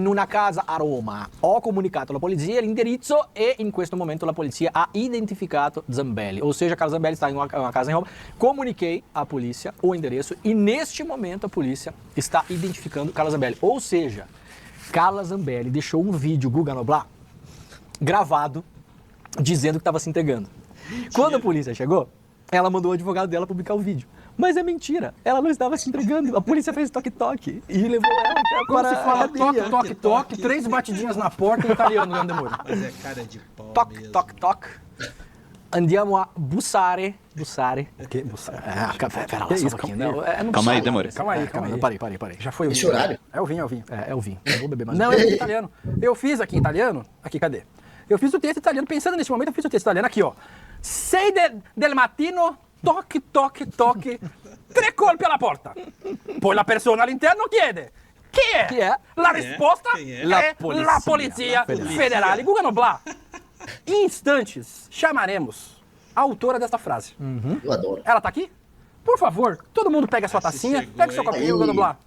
In una casa a Roma ho comunicato alla polizia l'indirizzo e in questo momento la polizia ha identificato Zambelli. Ou seja, Carla Zambelli está em uma casa em Roma. Comuniquei à polícia o endereço e neste momento a polícia está identificando Carla Zambelli. Ou seja, Carla Zambelli deixou um vídeo, Guga Noblar, gravado, dizendo que estava se entregando. Mentira. Quando a polícia chegou, ela mandou o advogado dela publicar o vídeo. Mas é mentira, ela não estava se entregando. A polícia fez toque-toque e levou ela para a cadeia. Toque-toque, 3 batidinhas na porta em italiano, não demora. Mas é cara de pau mesmo. Toque. Andiamo a bussare. Bussare. O quê? Bussare. Pera lá, só um pouquinho. Calma aí, demora. Calma aí. Parei. Já foi o vinho. Esse horário? É o vinho. É o vinho. Eu vou beber mais Não, eu fiz italiano. Eu fiz aqui em italiano. Aqui, cadê? Eu fiz o texto italiano, pensando nesse momento, eu fiz o texto italiano aqui, ó. 6 del mattino, toque, 3 colpi alla porta. Poi la persona all'interno chiede. Chi è? Chi è? La risposta è? è la Polizia Federale. Guga Noblar. Em instantes, chamaremos a autora desta frase. Eu adoro. Ela tá aqui? Por favor, todo mundo pega a sua tacinha, chegou, pega o seu hein? copinho, Guga Noblar.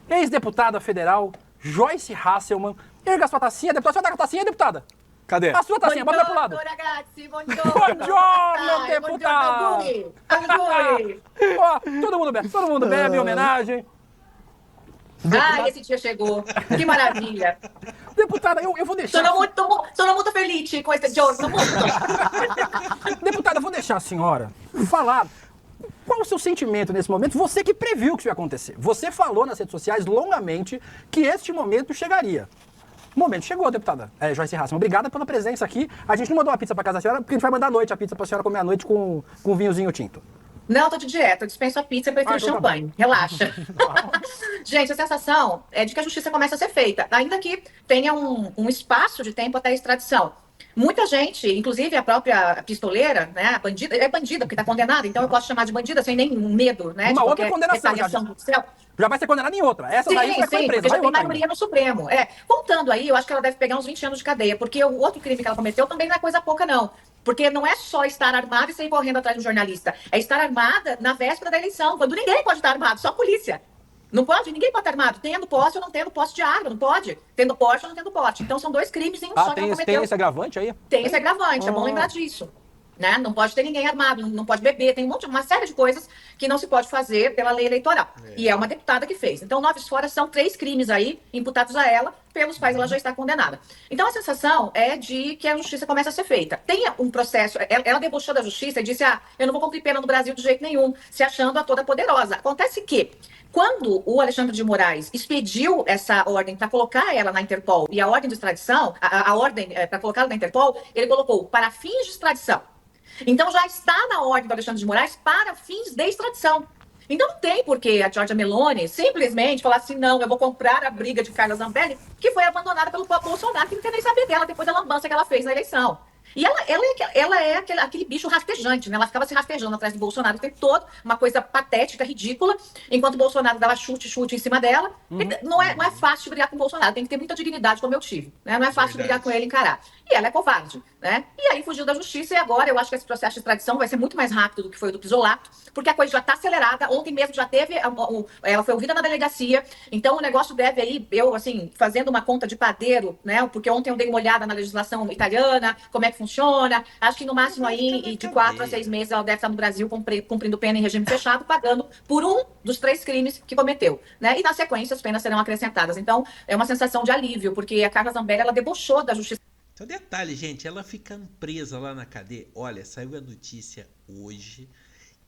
Ex-deputada federal Joyce Hasselman. Erga a sua tacinha, deputada. Só dá a tacinha, deputada. Cadê? A sua tacinha, bota pro lado. Ragazzi, buongiorno. Buongiorno, deputado. Auguri. Ó, todo mundo bebe em homenagem. Esse dia chegou. Que maravilha. Deputada, eu vou deixar... Sono muito felice com esse giorno. Deputada, eu vou deixar a senhora falar qual o seu sentimento nesse momento. Você que previu que isso ia acontecer. Você falou nas redes sociais longamente que este momento chegaria. O momento chegou, deputada. Joyce Hasselman, obrigada pela presença aqui. A gente não mandou uma pizza pra casa da senhora, porque a gente vai mandar à noite a pizza pra senhora comer à noite com vinhozinho tinto. Não, tô de dieta, eu dispenso a pizza e prefiro champanhe. Relaxa. Gente, a sensação é de que a justiça começa a ser feita, ainda que tenha um espaço de tempo até a extradição. Muita gente, inclusive a própria pistoleira, né, a bandida, é bandida porque está condenada, então eu posso chamar de bandida sem nenhum medo, né? Uma de outra condenação já vai ser condenada em outra. Essa daí vai ser presa. Já tem maioria no Supremo. Contando aí, eu acho que ela deve pegar uns 20 anos de cadeia, porque o outro crime que ela cometeu também não é coisa pouca, não. Porque não é só estar armada e sair correndo atrás de um jornalista. É estar armada na véspera da eleição, quando ninguém pode estar armado, só a polícia. Não pode? Ninguém pode estar armado. Tendo posse ou não tendo posse de arma, não pode. Tendo porte ou não tendo porte. Então são 2 crimes em um só que ela cometeu. Tem esse agravante aí? Tem esse agravante, é bom lembrar disso. Né? Não pode ter ninguém armado, não pode beber, tem uma série de coisas que não se pode fazer pela lei eleitoral. E é uma deputada que fez. Então, 9 fora são 3 crimes aí imputados a ela, pelos quais ela já está condenada. Então, a sensação é de que a justiça começa a ser feita. Tem um processo, ela debochou da justiça e disse, eu não vou cumprir pena no Brasil de jeito nenhum, se achando a toda poderosa. Acontece que, quando o Alexandre de Moraes expediu essa ordem para colocar ela na Interpol e a ordem de extradição, a ordem para colocá-la na Interpol, ele colocou para fins de extradição. Então já está na ordem do Alexandre de Moraes para fins de extradição. Então não tem por que a Giorgia Meloni simplesmente falar assim, não, eu vou comprar a briga de Carla Zambelli, que foi abandonada pelo Bolsonaro, que não quer nem saber dela depois da lambança que ela fez na eleição. E ela é aquele bicho rastejante, né? Ela ficava se rastejando atrás do Bolsonaro o tempo todo, uma coisa patética, ridícula, enquanto o Bolsonaro dava chute em cima dela. Não é fácil brigar com o Bolsonaro, tem que ter muita dignidade, como eu tive. Né? Não é fácil brigar com ele e encarar. E ela é covarde, né? E aí fugiu da justiça e agora eu acho que esse processo de extradição vai ser muito mais rápido do que foi o do Pisolato, porque a coisa já está acelerada. Ontem mesmo já teve, ela foi ouvida na delegacia, então o negócio deve aí, eu assim, fazendo uma conta de padeiro, né? Porque ontem eu dei uma olhada na legislação italiana, como é que funciona. Acho que no máximo aí, de 4 a 6 meses, ela deve estar no Brasil cumprindo pena em regime fechado, pagando por um dos 3 crimes que cometeu, né? E na sequência as penas serão acrescentadas. Então é uma sensação de alívio, porque a Carla Zambelli, ela debochou da justiça. Então, detalhe, gente, ela ficando presa lá na cadeia. Olha, saiu a notícia hoje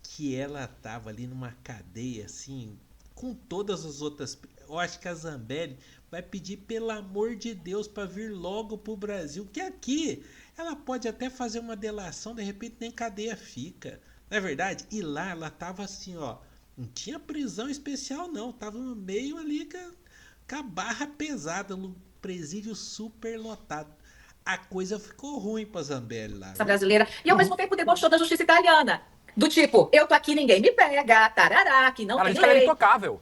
que ela tava ali numa cadeia, assim, com todas as outras. Eu acho que a Zambelli vai pedir, pelo amor de Deus, para vir logo pro Brasil, que aqui ela pode até fazer uma delação, de repente nem cadeia fica. Não é verdade? E lá ela tava assim, ó, não tinha prisão especial não, tava no meio ali com a barra pesada, no presídio super lotado. A coisa ficou ruim pra Zambelli lá. Brasileira. E ao mesmo tempo debochou da justiça italiana. Do tipo, eu tô aqui, ninguém me pega, tarará, que não tem lei. Ela é intocável.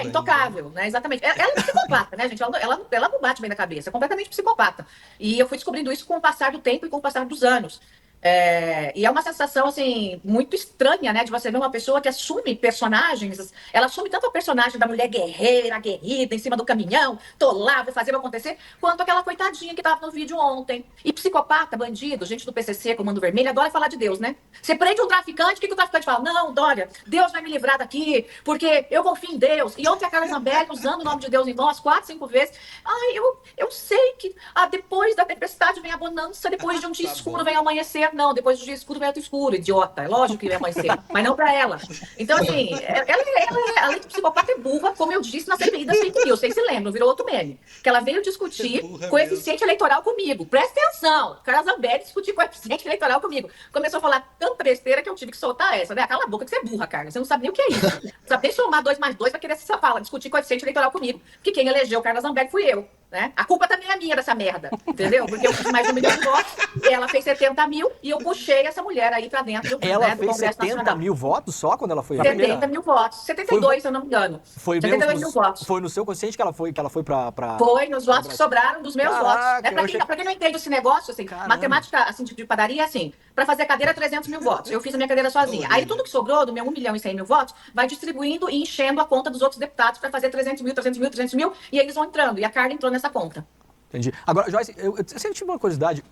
Intocável, né? Exatamente. Ela é psicopata, né, gente? Ela não bate bem na cabeça, é completamente psicopata. E eu fui descobrindo isso com o passar do tempo e com o passar dos anos. E é uma sensação, assim, muito estranha, né? De você ver uma pessoa que assume personagens. Ela assume tanto a personagem da mulher guerreira, aguerrida, em cima do caminhão, tô lá, vou fazer, vou acontecer, quanto aquela coitadinha que tava no vídeo ontem. E psicopata, bandido, gente do PCC, Comando Vermelho, adora falar de Deus, né? Você prende um traficante, o que o traficante fala? Não, Dória, Deus vai me livrar daqui, porque eu confio em Deus. E ontem a Carla Zambelli, usando o nome de Deus em vão, umas 4, 5 vezes. Ai, eu sei que depois da tempestade vem a bonança, depois de um dia escuro vem o amanhecer. Não, depois do dia escuro vem outro escuro, idiota. É lógico que vai amanhecer, mas não pra ela. Então, assim, ela além de psicopata, é burra, como eu disse na CPI das fake news. Vocês se lembram, virou outro meme. Que ela veio discutir coeficiente eleitoral comigo. Presta atenção. Carla Zambelli discutir coeficiente eleitoral comigo. Começou a falar tanta besteira que eu tive que soltar essa, né? Cala a boca que você é burra, Carla. Você não sabe nem o que é isso. Não sabe nem somar 2 mais 2 pra querer discutir coeficiente eleitoral comigo. Porque quem elegeu Carla Zambelli fui eu. Né? A culpa também é minha dessa merda, entendeu? Porque eu fiz mais de 1 milhão de votos, ela fez 70 mil e eu puxei essa mulher aí pra dentro Ela do fez Congresso 70 Nacional. mil votos só quando ela foi a 70 primeira? mil votos. 72, se eu não me engano. Foi 72 mil votos. Foi no seu consciente que ela foi pra... Foi nos votos que sobraram dos meus Caraca, votos. Né? Pra quem não entende esse negócio, assim, Caramba. matemática assim, de padaria é assim, pra fazer a cadeira 300 mil votos. Eu fiz a minha cadeira sozinha. Aí tudo que sobrou do meu 1 milhão e 100 mil votos vai distribuindo e enchendo a conta dos outros deputados pra fazer 300 mil, 300 mil, 300 mil, e eles vão entrando. E a Carla entrou nessa conta. Entendi. Agora, Joyce, eu sempre tive uma curiosidade.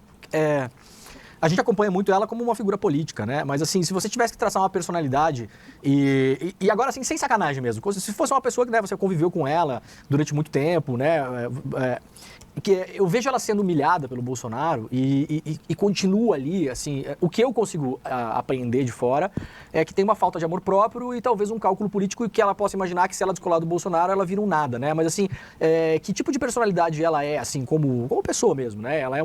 A gente acompanha muito ela como uma figura política, né? Mas assim, se você tivesse que traçar uma personalidade e agora assim, sem sacanagem mesmo, se fosse uma pessoa que, né, você conviveu com ela durante muito tempo, né? Que eu vejo ela sendo humilhada pelo Bolsonaro e continua ali, assim, o que eu consigo aprender de fora é que tem uma falta de amor próprio e talvez um cálculo político e que ela possa imaginar que se ela descolar do Bolsonaro, ela vira um nada, né? Mas assim, que tipo de personalidade ela é, assim, como pessoa mesmo, né? Ela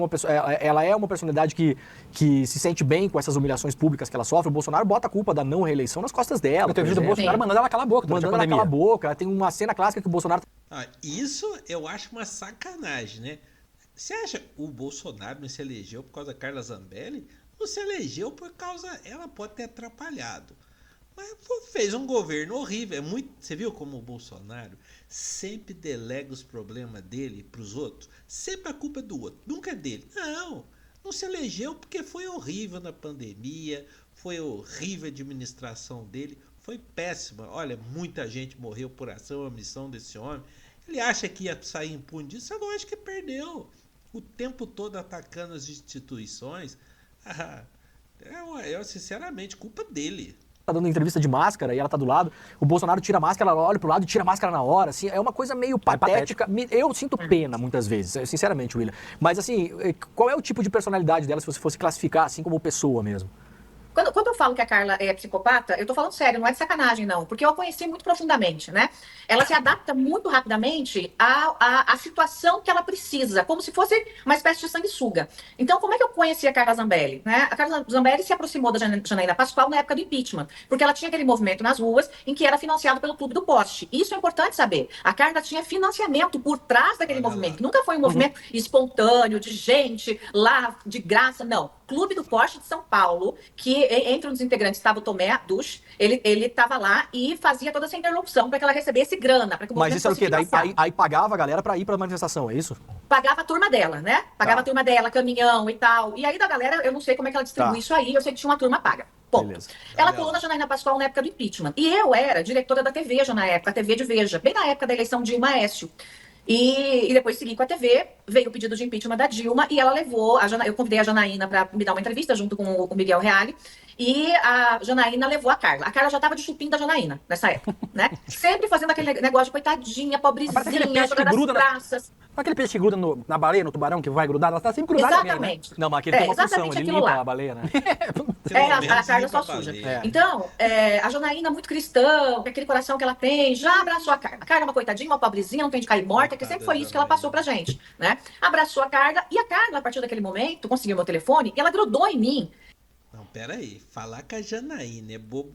é uma personalidade que se sente bem com essas humilhações públicas que ela sofre. O Bolsonaro bota a culpa da não reeleição nas costas dela. Eu tenho vídeo do Bolsonaro mandando ela calar a boca durante a Mandando ela pandemia. calar a boca. Tem uma cena clássica que o Bolsonaro... Isso eu acho uma sacanagem, né? Você acha que o Bolsonaro não se elegeu por causa da Carla Zambelli? Não se elegeu por causa... Ela pode ter atrapalhado. Mas fez um governo horrível. Você viu como o Bolsonaro sempre delega os problemas dele para os outros? Sempre a culpa é do outro. Nunca é dele. Não se elegeu porque foi horrível na pandemia. Foi horrível a administração dele. Foi péssima. Olha, muita gente morreu por ação ou omissão desse homem. Ele acha que ia sair impune disso? Eu não acho que perdeu. O tempo todo atacando as instituições. Sinceramente, culpa dele. Tá dando entrevista de máscara e ela tá do lado, o Bolsonaro tira a máscara, ela olha pro lado e tira a máscara na hora, assim, é uma coisa meio patética. Eu sinto pena muitas vezes, sinceramente, William. Mas assim, qual é o tipo de personalidade dela se você fosse classificar assim como pessoa mesmo? Quando eu falo que a Carla é psicopata, eu tô falando sério, não é de sacanagem, não. Porque eu a conheci muito profundamente, né? Ela se adapta muito rapidamente à situação que ela precisa, como se fosse uma espécie de sanguessuga. Então, como é que eu conheci a Carla Zambelli? Né? A Carla Zambelli se aproximou da Janaína Pascoal na época do impeachment, porque ela tinha aquele movimento nas ruas em que era financiado pelo Clube do Poste. Isso é importante saber. A Carla tinha financiamento por trás daquele movimento. Nunca foi um movimento espontâneo, de gente lá, de graça, não. Clube do Poste de São Paulo, que entre os integrantes estava o Tomé Adush, ele estava lá e fazia toda essa interlocução para que ela recebesse grana. Para que o Mas isso era o quê? Aí pagava a galera para ir para a manifestação, é isso? Pagava a turma dela, né? Pagava a turma dela, caminhão e tal. E aí da galera, eu não sei como é que ela distribui isso aí, eu sei que tinha uma turma paga. Ponto. Beleza. Ela colou na Janaína Pascoal na época do impeachment. E eu era diretora da Veja na época, a TV de Veja, bem na época da eleição de Dilma Aécio. E depois segui com a TV, veio o pedido de impeachment da Dilma e ela levou, eu convidei a Janaína para me dar uma entrevista junto com o Miguel Reale e a Janaína levou a Carla. A Carla já estava de chupim da Janaína nessa época, né? Sempre fazendo aquele negócio de coitadinha, pobrezinha, toda nas praças. Aquele peixe que gruda na baleia, no tubarão, que vai grudar, ela tá sempre grudada Exatamente. mesmo, né? Não, mas aquele tem uma função, ele limpa lá. a baleia, né? A Carla só suja. Então, a Janaína, muito cristã, com aquele coração que ela tem, já abraçou a Carla. A Carla é uma coitadinha, uma pobrezinha, não tem de cair morta, que sempre foi isso que ela passou pra gente, né? Abraçou a Carla, e a Carla, a partir daquele momento, conseguiu meu telefone, e ela grudou em mim. Não, pera aí. Falar com a Janaína é boa...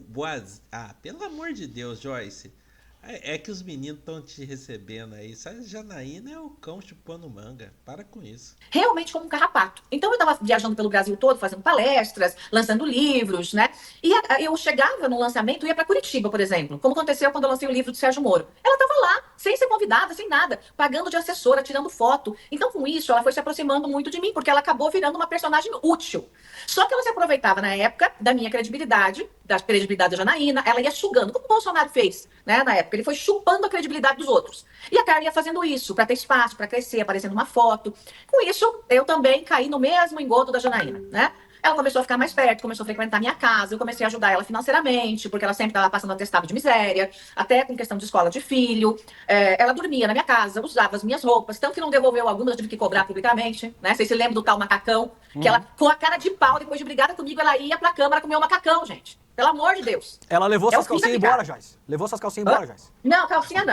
pelo amor de Deus, Joyce. É que os meninos estão te recebendo aí. Sabe, Janaína é o cão chupando manga. Para com isso. Realmente como um carrapato. Então eu estava viajando pelo Brasil todo, fazendo palestras, lançando livros, né? E eu chegava no lançamento, ia para Curitiba, por exemplo, como aconteceu quando eu lancei o livro do Sérgio Moro. Ela estava lá, sem ser convidada, sem nada, pagando de assessora, tirando foto. Então com isso ela foi se aproximando muito de mim, porque ela acabou virando uma personagem útil. Só que ela se aproveitava na época da minha credibilidade, da credibilidade da Janaína, ela ia sugando, como o Bolsonaro fez, né, na época. Ele foi chupando a credibilidade dos outros. E a Carla ia fazendo isso, para ter espaço, para crescer, aparecendo uma foto. Com isso, eu também caí no mesmo engodo da Janaína, né? Ela começou a ficar mais perto, começou a frequentar minha casa, eu comecei a ajudar ela financeiramente, porque ela sempre estava passando atestado de miséria, até com questão de escola de filho. Ela dormia na minha casa, usava as minhas roupas, tanto que não devolveu algumas, eu tive que cobrar publicamente, né? Vocês se lembram do tal macacão? Que ela, com a cara de pau, depois de brigada comigo, ela ia pra Câmara comer o macacão, gente. Pelo amor de Deus. Ela levou suas o fim da calcinhas picada. embora, Joyce. Levou suas calcinhas embora, Joyce. Não, calcinha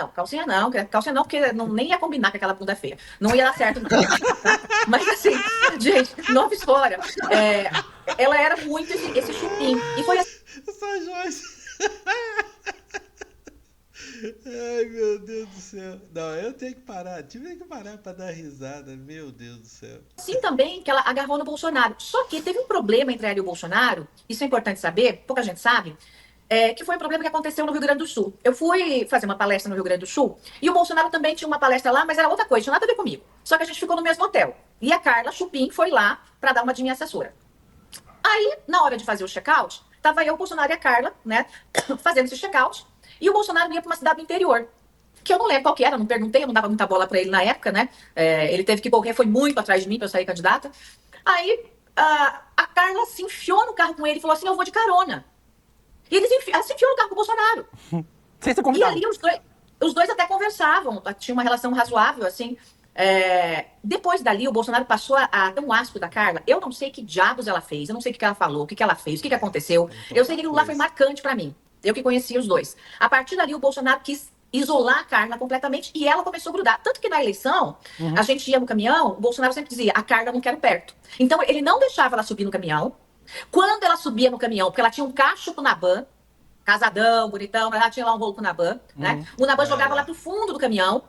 não, porque nem ia combinar com aquela bunda feia. Não ia dar certo, não. Mas assim, gente, nomes fora. Ela era muito esse chupim. E foi assim. Essa Joyce. Ai, meu Deus do céu. Não, eu tenho que parar. Tive que parar pra dar risada. Meu Deus do céu. Assim também que ela agarrou no Bolsonaro. Só que teve um problema entre ela e o Bolsonaro, isso é importante saber, pouca gente sabe, que foi um problema que aconteceu no Rio Grande do Sul. Eu fui fazer uma palestra no Rio Grande do Sul e o Bolsonaro também tinha uma palestra lá, mas era outra coisa, tinha nada a ver comigo. Só que a gente ficou no mesmo hotel. E a Carla Chupim foi lá para dar uma de minha assessora. Aí, na hora de fazer o check-out, tava eu, o Bolsonaro e a Carla, né, fazendo esse check-out, e o Bolsonaro ia para uma cidade do interior, que eu não lembro qual que era, não perguntei, eu não dava muita bola para ele na época, né, ele teve que correr, foi muito atrás de mim para eu sair candidata. Aí, a Carla se enfiou no carro com ele e falou assim, eu vou de carona. E ela se enfiou no carro com o Bolsonaro. Sem ser E convidado. ali os dois até conversavam, tinha uma relação razoável, assim. Depois dali, o Bolsonaro passou a ter um asco da Carla. Eu não sei que diabos ela fez, eu não sei o que ela falou, o que ela fez, o que aconteceu. Eu sei que aquilo lá foi marcante pra mim. Eu que conhecia os dois. A partir dali, o Bolsonaro quis isolar a Carla completamente e ela começou a grudar. Tanto que na eleição, a gente ia no caminhão, o Bolsonaro sempre dizia, a Carla não quero perto. Então, ele não deixava ela subir no caminhão. Quando ela subia no caminhão, porque ela tinha um cacho pro Naban, casadão, bonitão, mas ela tinha lá um rolo pro Naban, né? O Naban jogava lá pro fundo do caminhão,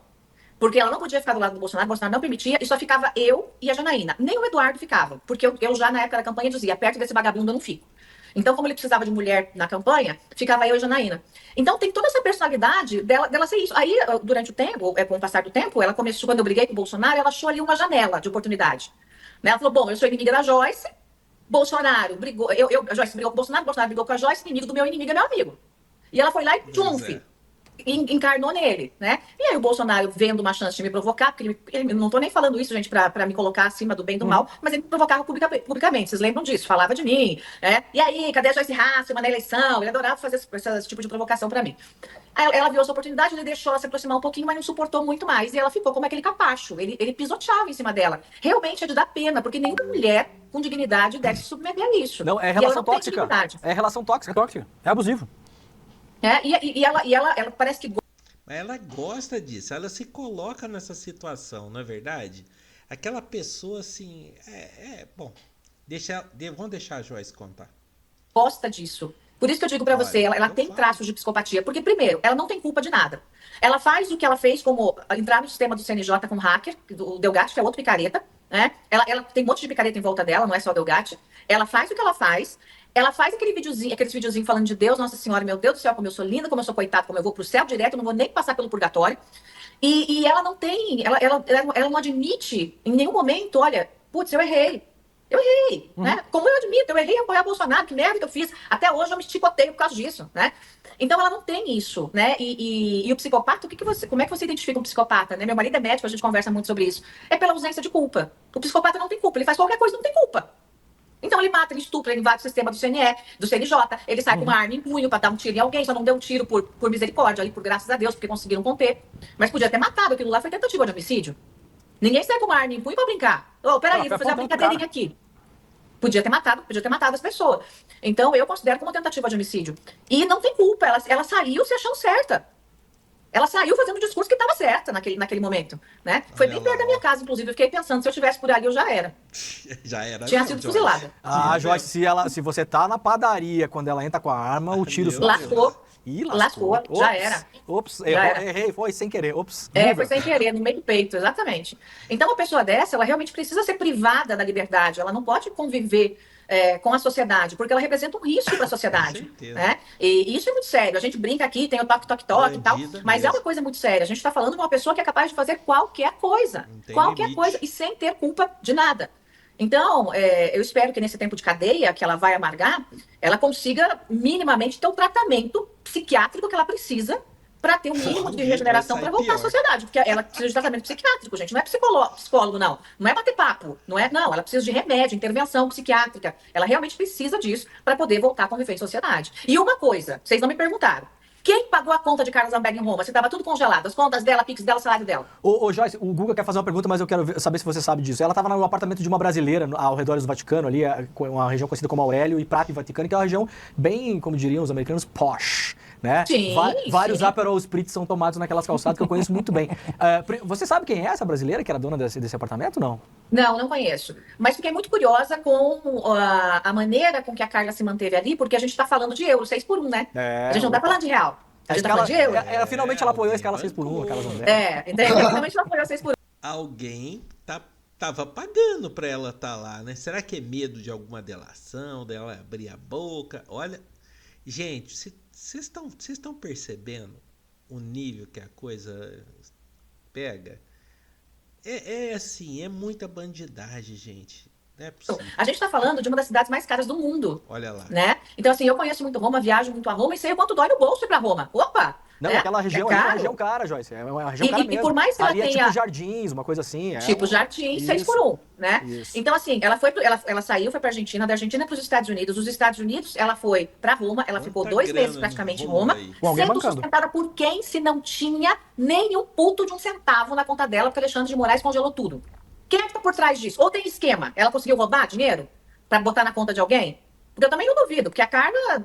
porque ela não podia ficar do lado do Bolsonaro, o Bolsonaro não permitia, e só ficava eu e a Janaína. Nem o Eduardo ficava, porque eu já na época da campanha dizia, perto desse vagabundo eu não fico. Então, como ele precisava de mulher na campanha, ficava eu e a Janaína. Então, tem toda essa personalidade dela ser isso. Aí, durante o tempo, com o passar do tempo, ela começou, quando eu briguei com o Bolsonaro, ela achou ali uma janela de oportunidade. Né? Ela falou, bom, eu sou inimiga da Joyce, Bolsonaro brigou, a Joyce brigou com o Bolsonaro brigou com a Joyce, inimigo do meu inimigo é meu amigo. E ela foi lá e tchumf, encarnou nele, né? E aí o Bolsonaro, vendo uma chance de me provocar, porque ele não tô nem falando isso, gente, pra me colocar acima do bem e do mal, mas ele me provocava publicamente, vocês lembram disso, falava de mim, né? E aí, cadê a Joyce Hasselman na eleição? Ele adorava fazer esse tipo de provocação pra mim. Aí ela viu essa oportunidade, ele deixou ela se aproximar um pouquinho, mas não suportou muito mais, e ela ficou como aquele capacho, ele pisoteava em cima dela. Realmente é de dar pena, porque nenhuma mulher com dignidade deve se submeter a isso. Não, é E ela relação não tem tóxica. dignidade. É relação É tóxica. tóxico, é abusivo. E ela parece que Mas ela gosta disso, ela se coloca nessa situação, não é verdade? Aquela pessoa assim, bom, vamos deixar a Joyce contar. gosta disso. Por isso que eu digo pra Olha, você, ela eu tem falo. traços de psicopatia. Porque, primeiro, ela não tem culpa de nada. Ela faz o que ela fez, como entrar no sistema do CNJ com um hacker, o Delgatti, que é outro picareta, né? Ela tem um monte de picareta em volta dela, não é só o Delgatti. Ela faz o que ela faz aqueles videozinhos falando de Deus, Nossa Senhora, meu Deus do céu, como eu sou linda, como eu sou coitada, como eu vou pro céu direto, eu não vou nem passar pelo purgatório. E ela não tem, ela não admite em nenhum momento, olha, putz, eu errei, né? Como eu admito, eu errei em apoiar o Bolsonaro, que merda que eu fiz. Até hoje eu me chicoteio por causa disso, né? Então ela não tem isso, né? E o psicopata, como é que você identifica um psicopata, né? Meu marido é médico, a gente conversa muito sobre isso. É pela ausência de culpa. O psicopata não tem culpa, ele faz qualquer coisa, não tem culpa. Então ele mata, ele estupra, ele invade o sistema do CNE, do CNJ, ele sai com uma arma em punho pra dar um tiro em alguém, só não deu um tiro por misericórdia, ali por graças a Deus, porque conseguiram conter. Mas podia ter matado, aquilo lá foi tentativa de homicídio. Ninguém sai com uma arma em punho pra brincar. Peraí, vou fazer uma brincadeirinha aqui. Podia ter matado as pessoas. Então eu considero como tentativa de homicídio. E não tem culpa, ela saiu se achando certa. Ela saiu fazendo o discurso que estava certa naquele momento, né? Foi Olha bem lá, perto da minha casa, inclusive. Eu fiquei pensando, se eu estivesse por ali, eu já era. Já era. Tinha não, sido Joyce. fuzilada. Ah, Joyce, se você tá na padaria quando ela entra com a arma, o tiro Meu só. Deus. Lascou. Ih, Lascou, já era. Ops, Já errei, foi sem querer. Ops. Foi sem querer, no meio do peito, exatamente. Então, uma pessoa dessa, ela realmente precisa ser privada da liberdade, ela não pode conviver com a sociedade, porque ela representa um risco para a sociedade. Com certeza. Né? E isso é muito sério. A gente brinca aqui, tem o toque-toque-toque e tal, Bandida mas é mesmo. uma coisa muito séria. A gente está falando de uma pessoa que é capaz de fazer qualquer coisa. Não tem Qualquer limite. coisa, e sem ter culpa de nada. Então, eu espero que nesse tempo de cadeia que ela vai amargar, ela consiga minimamente ter o tratamento psiquiátrico que ela precisa para ter um mínimo de Vai regeneração sair para voltar à pior. sociedade. Porque ela precisa de tratamento psiquiátrico, gente. Não é psicólogo, não. Não é bater papo. Não, ela precisa de remédio, intervenção psiquiátrica. Ela realmente precisa disso para poder voltar a conviver em sociedade. E uma coisa, vocês não me perguntaram. Quem pagou a conta de Carla Zambelli em Roma? Se estava tudo congelado. As contas dela, Pix dela, salário dela. Ô, Joyce, o Guga quer fazer uma pergunta, mas eu quero saber se você sabe disso. Ela estava no apartamento de uma brasileira ao redor do Vaticano, ali, uma região conhecida como Aurélio e Prata e Vaticano, que é uma região bem, como diriam os americanos, posh, né? Sim, Vários sim. Aperol Spritz são tomados naquelas calçadas que eu conheço muito bem. Você sabe quem é essa brasileira que era dona desse apartamento, não? Não conheço. Mas fiquei muito curiosa com a maneira com que a Carla se manteve ali, porque a gente está falando de euro, 6 por 1, né? É, A gente não está opa. falando de real. A gente está falando de euro. Finalmente ela apoiou a escala alguém 6 por 1, aquela bancou. Zambelli. Entendeu? Finalmente ela apoiou 6 por 1. Alguém tava pagando pra ela estar lá, né? Será que é medo de alguma delação, dela abrir a boca? Olha, gente, vocês estão percebendo o nível que a coisa pega? Assim, é muita bandidagem, gente. Não é possível. A gente está falando de uma das cidades mais caras do mundo, Olha lá. né? Então, assim, eu conheço muito Roma, viajo muito a Roma e sei o quanto dói no bolso ir para Roma. Opa! Não, né? aquela região é ali é uma caro. região cara, Joyce. É uma região cara E mesmo. por mais que ela Ali é tenha... tipo Jardins, uma coisa assim. Tipo Jardim, 6 Isso. por 1, né? Isso. Então, assim, ela saiu, foi pra Argentina, da Argentina para os Estados Unidos. Dos Estados Unidos, ela foi para Roma, ela ficou Quanta 2 meses grana praticamente em rolou Roma, aí? Com alguém sendo bancando. sustentada por quem se não tinha nem um puto de um centavo na conta dela, porque Alexandre de Moraes congelou tudo. Quem é que tá por trás disso? Ou tem esquema? Ela conseguiu roubar dinheiro para botar na conta de alguém? Porque eu também não duvido, porque a Carla...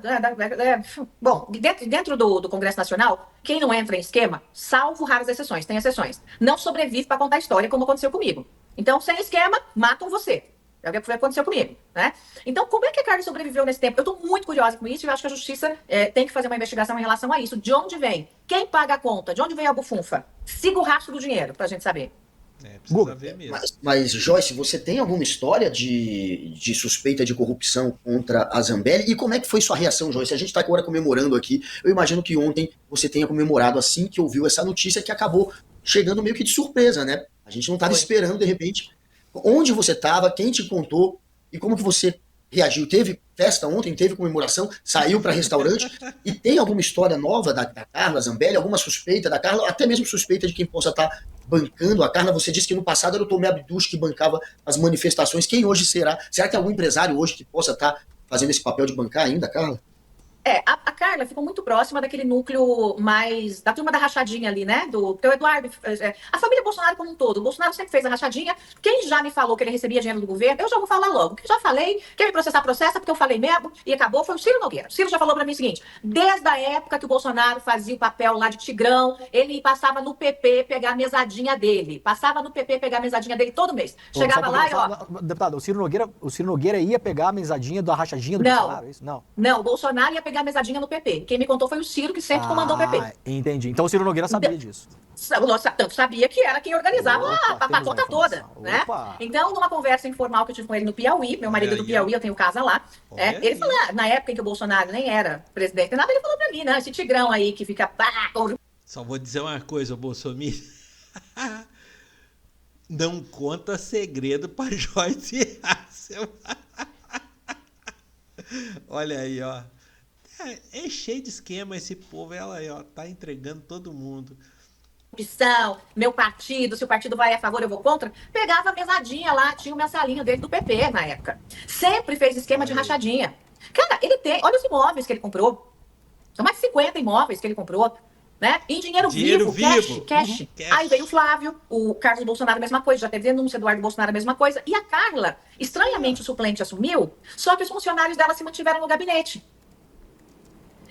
Bom, dentro do Congresso Nacional, quem não entra em esquema, salvo raras exceções, tem exceções, não sobrevive para contar a história, como aconteceu comigo. Então, sem esquema, matam você. É o que aconteceu comigo, né? Então, como é que a Carla sobreviveu nesse tempo? Eu estou muito curiosa com isso e eu acho que a Justiça tem que fazer uma investigação em relação a isso. De onde vem? Quem paga a conta? De onde veio a bufunfa? Siga o rastro do dinheiro, pra gente saber. Precisa Guga, ver mesmo. Mas, Joyce, você tem alguma história de suspeita de corrupção contra a Zambelli? E como é que foi sua reação, Joyce? A gente está agora comemorando aqui. Eu imagino que ontem você tenha comemorado assim que ouviu essa notícia que acabou chegando meio que de surpresa, né? A gente não estava Foi. esperando, de repente. Onde você estava? Quem te contou? E como que você reagiu? Teve festa ontem? Teve comemoração? Saiu para restaurante? E tem alguma história nova da Carla Zambelli? Alguma suspeita da Carla? Até mesmo suspeita de quem possa estar bancando a Carla? Você disse que no passado era o Tomé Abduch que bancava as manifestações. Quem hoje será? Será que tem algum empresário hoje que possa estar fazendo esse papel de bancar ainda, Carla? A Carla ficou muito próxima daquele núcleo mais... da turma da rachadinha ali, né? Porque o Eduardo... a família Bolsonaro como um todo. O Bolsonaro sempre fez a rachadinha. Quem já me falou que ele recebia dinheiro do governo, eu já vou falar logo. Que já falei, quer me processar, processa, porque eu falei mesmo e acabou. Foi o Ciro Nogueira. O Ciro já falou pra mim o seguinte, desde a época que o Bolsonaro fazia o papel lá de Tigrão, ele passava no PP pegar a mesadinha dele. Passava no PP pegar a mesadinha dele todo mês. Chegava lá e, ó... Deputado, o Ciro Nogueira ia pegar a mesadinha da rachadinha do Não. Bolsonaro? Isso? Não. Não, o Bolsonaro ia pegar a mesadinha no PP. Quem me contou foi o Ciro, que sempre comandou o PP. Entendi. Então o Ciro Nogueira sabia disso. Tanto sabia que era quem organizava Opa, a temos patota a toda, informação. né? Opa. Então, numa conversa informal que eu tive com ele no Piauí, meu marido é do Olha aí, Piauí, ó. eu tenho casa lá, Olha ele aí. falou, na época em que o Bolsonaro nem era presidente, nem nada, ele falou pra mim, né? Esse Tigrão aí que fica... Só vou dizer uma coisa, Bolsonaro. Não conta segredo pra Joyce Hassel. Olha aí, ó. É cheio de esquema esse povo. Ela aí, ó, tá entregando todo mundo. Opção, meu partido, se o partido vai a favor, eu vou contra, pegava a mesadinha lá, tinha o mensalinho dele do PP na época. Sempre fez esquema de rachadinha. Cara, ele tem, olha os imóveis que ele comprou. São mais de 50 imóveis que ele comprou, né? Em dinheiro Dinheiro vivo, vivo. cash. Uhum, cash. Aí veio o Flávio, o Carlos Bolsonaro, a mesma coisa, já teve denúncia, Eduardo Bolsonaro, a mesma coisa. E a Carla, estranhamente o suplente assumiu, só que os funcionários dela se mantiveram no gabinete.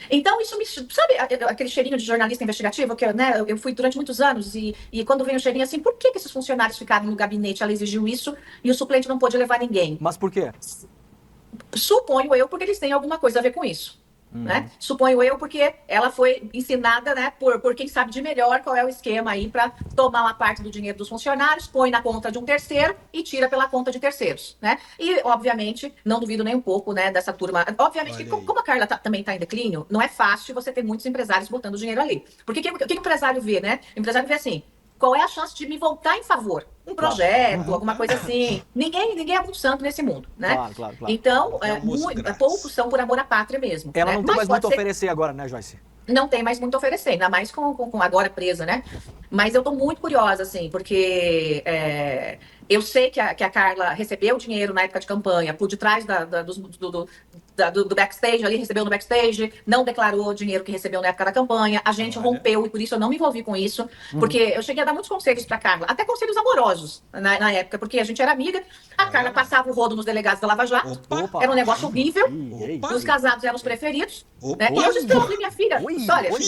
Então, isso me... Sabe aquele cheirinho de jornalista investigativo? Que eu fui durante muitos anos e quando vem o cheirinho assim, por que esses funcionários ficaram no gabinete? Ela exigiu isso e o suplente não pôde levar ninguém. Mas por quê? Suponho eu, porque eles têm alguma coisa a ver com isso. né? Suponho eu, porque ela foi ensinada, né, por quem sabe de melhor qual é o esquema aí para tomar uma parte do dinheiro dos funcionários, põe na conta de um terceiro e tira pela conta de terceiros, né? E, obviamente, não duvido nem um pouco, né, dessa turma. Obviamente, como a Carla também está em declínio, não é fácil você ter muitos empresários botando dinheiro ali. Porque o que o empresário vê, né? O empresário vê assim, qual é a chance de me voltar em favor? Um projeto, alguma coisa assim. Ninguém é muito santo nesse mundo, né? Claro. Então, almoço grátis. poucos são por amor à pátria mesmo. Ela né? não tem mais muito a pode ser- oferecer agora, né, Joyce? Não tem mais muito a oferecer, ainda mais com agora presa, né? Mas eu tô muito curiosa, assim, porque eu sei que a Carla recebeu dinheiro na época de campanha, por detrás do backstage ali, recebeu no backstage, não declarou o dinheiro que recebeu na época da campanha, a gente rompeu e por isso eu não me envolvi com isso, porque eu cheguei a dar muitos conselhos pra Carla, até conselhos amorosos na época, porque a gente era amiga, a Carla passava o rodo nos delegados da Lava Jato, Opa. era um negócio horrível, Opa. os casados eram os preferidos, Opa. né? E eu disse, minha filha, Oi, olha, oi.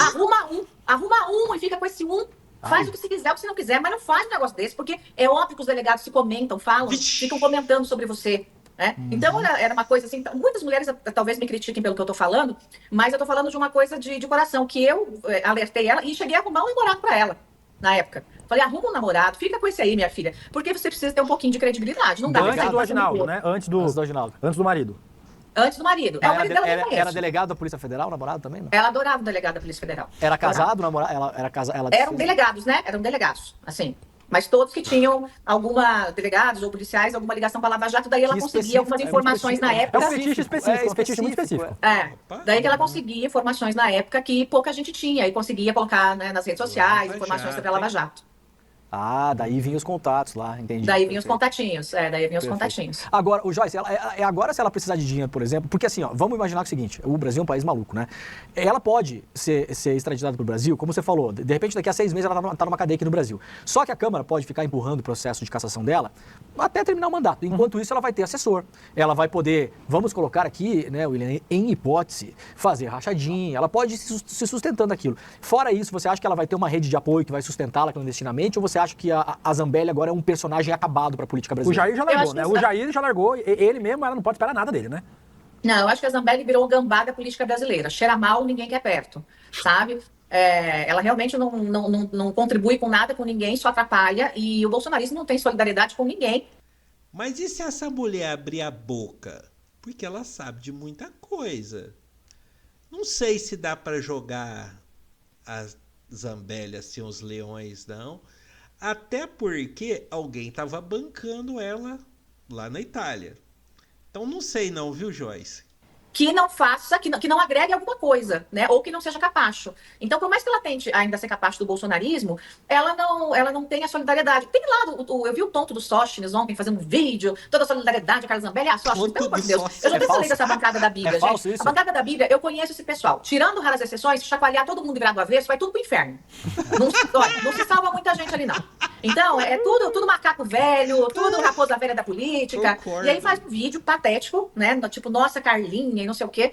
arruma um e fica com esse um. Faz o que se quiser, o que você não quiser, mas não faz um negócio desse, porque é óbvio que os delegados se comentam, falam, ficam comentando sobre você. Né? Então era uma coisa assim, muitas mulheres talvez me critiquem pelo que eu tô falando, mas eu tô falando de uma coisa de coração, que eu alertei ela e cheguei a arrumar um namorado pra ela, na época. Falei, arruma um namorado, fica com esse aí, minha filha, porque você precisa ter um pouquinho de credibilidade, não dá pra Antes ficar do passando Aginaldo, por- né? Antes Antes do Aginaldo. do marido. Antes do marido. O marido dela eu nem Era conheço. delegado da Polícia Federal, namorado também? Não? Ela adorava o delegado da Polícia Federal. Era Adorava. casado, namorado? Ela era casada? Eram delegados, né? Eram delegados, assim. Mas todos que tinham delegados ou policiais, alguma ligação com a Lava Jato, daí ela Que conseguia específico, algumas é muito informações na específico. época. É um fetiche específico, um fetiche muito específico. Daí que ela conseguia informações na época que pouca gente tinha e conseguia colocar, né, nas redes sociais, Lava informações Jato, sobre a Lava hein? Jato. Ah, daí vinham os contatos lá, entendi. Daí vinham os Perfeito. contatinhos. Daí vinham os contatinhos. Agora, o Joyce, agora se ela precisar de dinheiro, por exemplo, porque assim, ó, vamos imaginar o seguinte, o Brasil é um país maluco, né? Ela pode ser extraditada para o Brasil, como você falou, de repente daqui a 6 meses ela tá numa cadeia aqui no Brasil. Só que a Câmara pode ficar empurrando o processo de cassação dela até terminar o mandato. Enquanto isso, ela vai ter assessor. Ela vai poder, vamos colocar aqui, né, William, em hipótese, fazer rachadinha, ela pode ir se sustentando aquilo. Fora isso, você acha que ela vai ter uma rede de apoio que vai sustentá-la clandestinamente, ou você acha que a Zambelli agora é um personagem acabado para a política O brasileira? Jair já Eu largou, acho né? que O isso- Jair já largou, ele mesmo, ela não pode esperar nada dele, né? Não, eu acho que a Zambelli virou o gambá da política brasileira. Cheira mal, ninguém quer perto, sabe? Ela realmente não contribui com nada, com ninguém, só atrapalha. E o bolsonarismo não tem solidariedade com ninguém. Mas e se essa mulher abrir a boca? Porque ela sabe de muita coisa. Não sei se dá para jogar a Zambelli assim, os leões, não. Até porque alguém estava bancando ela lá na Itália. Então não sei não, viu, Joyce? Que não faça, que não agregue alguma coisa, né? Ou que não seja capacho. Então, por mais que ela tente ainda ser capacho do bolsonarismo, ela não tem a solidariedade. Tem lá, eu vi o tonto do Sóstenes ontem fazendo um vídeo, toda a solidariedade, a Carla Zambelli. Sóstenes, Tonto pelo amor de do Deus. Sóstenes. Eu já É falei falso? dessa bancada da Bíblia, É falso gente. isso? A bancada da Bíblia, eu conheço esse pessoal. Tirando raras exceções, chacoalhar todo mundo virado avesso, vai tudo pro inferno. Não se salva muita gente ali, não. Então, é tudo macaco velho, tudo raposa velha da política. Concordo. E aí faz um vídeo patético, né? Tipo, nossa, Carlinha e não sei o quê.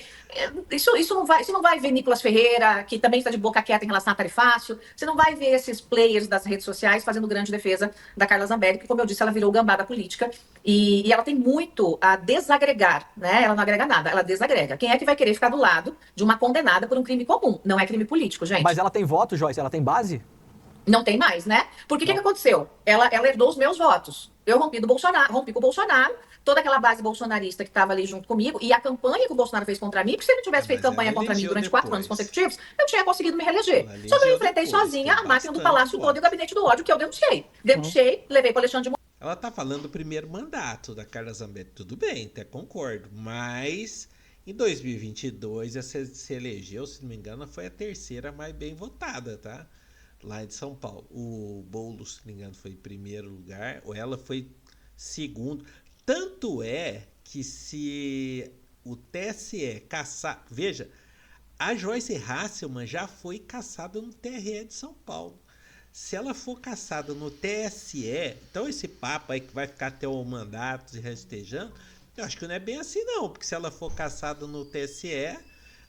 Isso não vai ver Nicolas Ferreira, que também está de boca quieta em relação a tarifácio. Você não vai ver esses players das redes sociais fazendo grande defesa da Carla Zambelli, que, como eu disse, ela virou o gambá da política. E ela tem muito a desagregar, né? Ela não agrega nada, ela desagrega. Quem é que vai querer ficar do lado de uma condenada por um crime comum? Não é crime político, gente. Mas ela tem voto, Joyce? Ela tem base? Não tem mais, né? Porque o que aconteceu? Ela herdou os meus votos. Eu rompi com o Bolsonaro, toda aquela base bolsonarista que estava ali junto comigo, e a campanha que o Bolsonaro fez contra mim, porque se ele não tivesse feito Mas campanha ela contra mim elegeu durante 4 anos depois. consecutivos, eu tinha conseguido me reeleger. Ela Só que eu elegeu enfrentei depois, sozinha tem a máquina do bastante Palácio todo voto. e o gabinete do ódio, que eu denunciei. Denunciei, levei para Alexandre de Ela tá falando do primeiro mandato da Carla Zambelli. Tudo bem, até concordo. Mas em 2022 essa se elegeu, se não me engano, foi a terceira mais bem votada, tá? Lá de São Paulo. O Boulos, se não me engano, foi em primeiro lugar. Ou ela foi segundo. Tanto é que se o TSE caçar... Veja, a Joyce Hasselmann já foi caçada no TRE de São Paulo. Se ela for caçada no TSE, então esse papo aí que vai ficar até o mandato e rastejando, eu acho que não é bem assim não, porque se ela for caçada no TSE,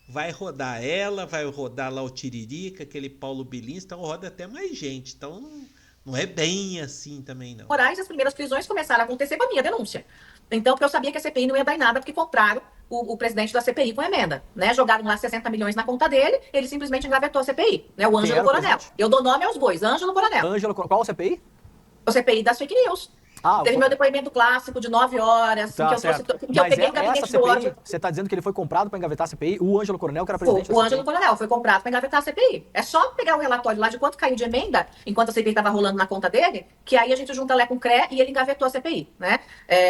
vai rodar ela, vai rodar lá o Tiririca, aquele Paulo Bilins, então roda até mais gente, então não é bem assim também não. Moraes, as primeiras prisões começaram a acontecer com a minha denúncia. Então, porque eu sabia que a CPI não ia dar em nada, porque compraram o presidente da CPI com emenda, né? Jogaram lá 60 milhões na conta dele, ele simplesmente engavetou a CPI, né? O Ângelo Coronel. Eu dou nome aos bois, Ângelo Coronel. Qual o CPI? O CPI das fake news. Teve meu depoimento clássico de 9 horas, Tá, que eu peguei o gabinete do ódio. Você está dizendo que ele foi comprado para engavetar a CPI? O Ângelo Coronel, que era presidente da O CPI? Ângelo Coronel foi comprado para engavetar a CPI. É só pegar o relatório lá de quanto caiu de emenda, enquanto a CPI estava rolando na conta dele, que aí a gente junta Lé com CRE e ele engavetou a CPI, né?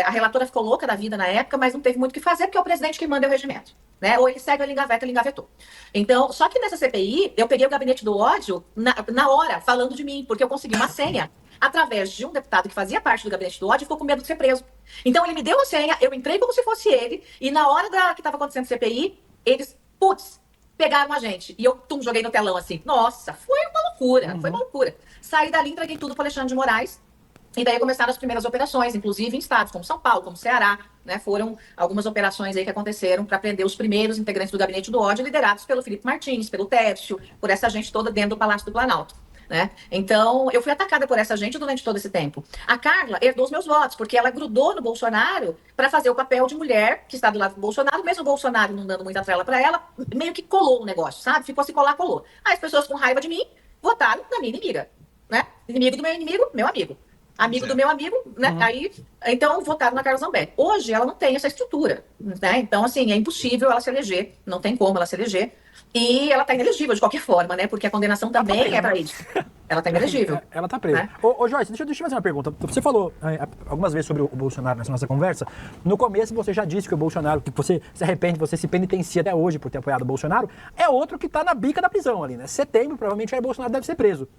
A relatora ficou louca da vida na época, mas não teve muito o que fazer, porque é o presidente que manda o regimento, né? Ou ele segue ou ele engavetou. Então, só que nessa CPI, eu peguei o gabinete do ódio na hora, falando de mim, porque eu consegui uma senha através de um deputado que fazia parte do gabinete do ódio e ficou com medo de ser preso. Então ele me deu a senha, eu entrei como se fosse ele, e na hora que estava acontecendo CPI, eles, pegaram a gente. E eu, joguei no telão assim. Nossa, foi uma loucura, Saí dali, entreguei tudo para Alexandre de Moraes, e daí começaram as primeiras operações, inclusive em estados como São Paulo, como Ceará, né? Foram algumas operações aí que aconteceram para prender os primeiros integrantes do gabinete do ódio, liderados pelo Felipe Martins, pelo Tércio, por essa gente toda dentro do Palácio do Planalto. Né? Então, eu fui atacada por essa gente durante todo esse tempo. A Carla herdou os meus votos, porque ela grudou no Bolsonaro para fazer o papel de mulher que está do lado do Bolsonaro, mesmo o Bolsonaro não dando muita trela para ela, meio que colou o negócio, sabe? Ficou se colar, colou. Aí as pessoas com raiva de mim votaram na minha inimiga, né? Inimigo do meu inimigo, meu amigo. Amigo do meu amigo, né? Aí, então, votaram na Carla Zambelli. Hoje, ela não tem essa estrutura, né? Então, assim, é impossível ela se eleger, não tem como ela se eleger. E ela tá inelegível de qualquer forma, né? Porque a condenação também é pra isso. Ela tá inelegível. Ela tá presa. Né? Ô Joyce, deixa eu fazer uma pergunta. Você falou algumas vezes sobre o Bolsonaro nessa nossa conversa. No começo você já disse que o Bolsonaro, que você se arrepende, você se penitencia até hoje por ter apoiado o Bolsonaro, é outro que tá na bica da prisão ali, né? Setembro, provavelmente, aí o Bolsonaro deve ser preso.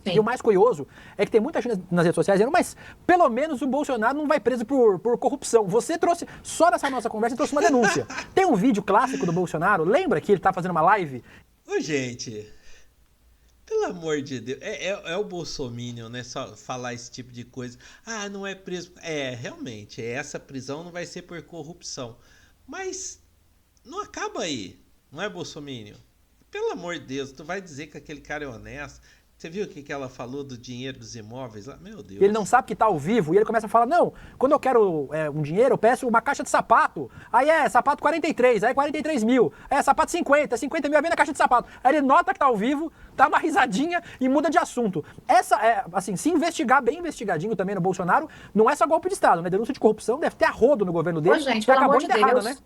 Sim. E o mais curioso é que tem muita gente nas redes sociais dizendo, mas pelo menos o Bolsonaro não vai preso por corrupção. Você trouxe, só nessa nossa conversa, trouxe uma denúncia. Tem um vídeo clássico do Bolsonaro, lembra que ele tá fazendo uma live? Ô, gente, pelo amor de Deus, é o bolsominion, né, só falar esse tipo de coisa. Ah, não é preso. Realmente, essa prisão não vai ser por corrupção. Mas não acaba aí, não é bolsominion? Pelo amor de Deus, tu vai dizer que aquele cara é honesto? Você viu o que ela falou do dinheiro dos imóveis lá? Meu Deus. Ele não sabe que tá ao vivo e ele começa a falar, não, quando eu quero um dinheiro, eu peço uma caixa de sapato. Aí sapato 43, aí 43 mil. Sapato 50 mil, aí vem na caixa de sapato. Aí ele nota que tá ao vivo, dá uma risadinha e muda de assunto. Assim, se investigar bem investigadinho também no Bolsonaro, não é só golpe de Estado, né? Denúncia de corrupção deve ter arrodo no governo dele. Ô, gente, pelo amor de Deus, né?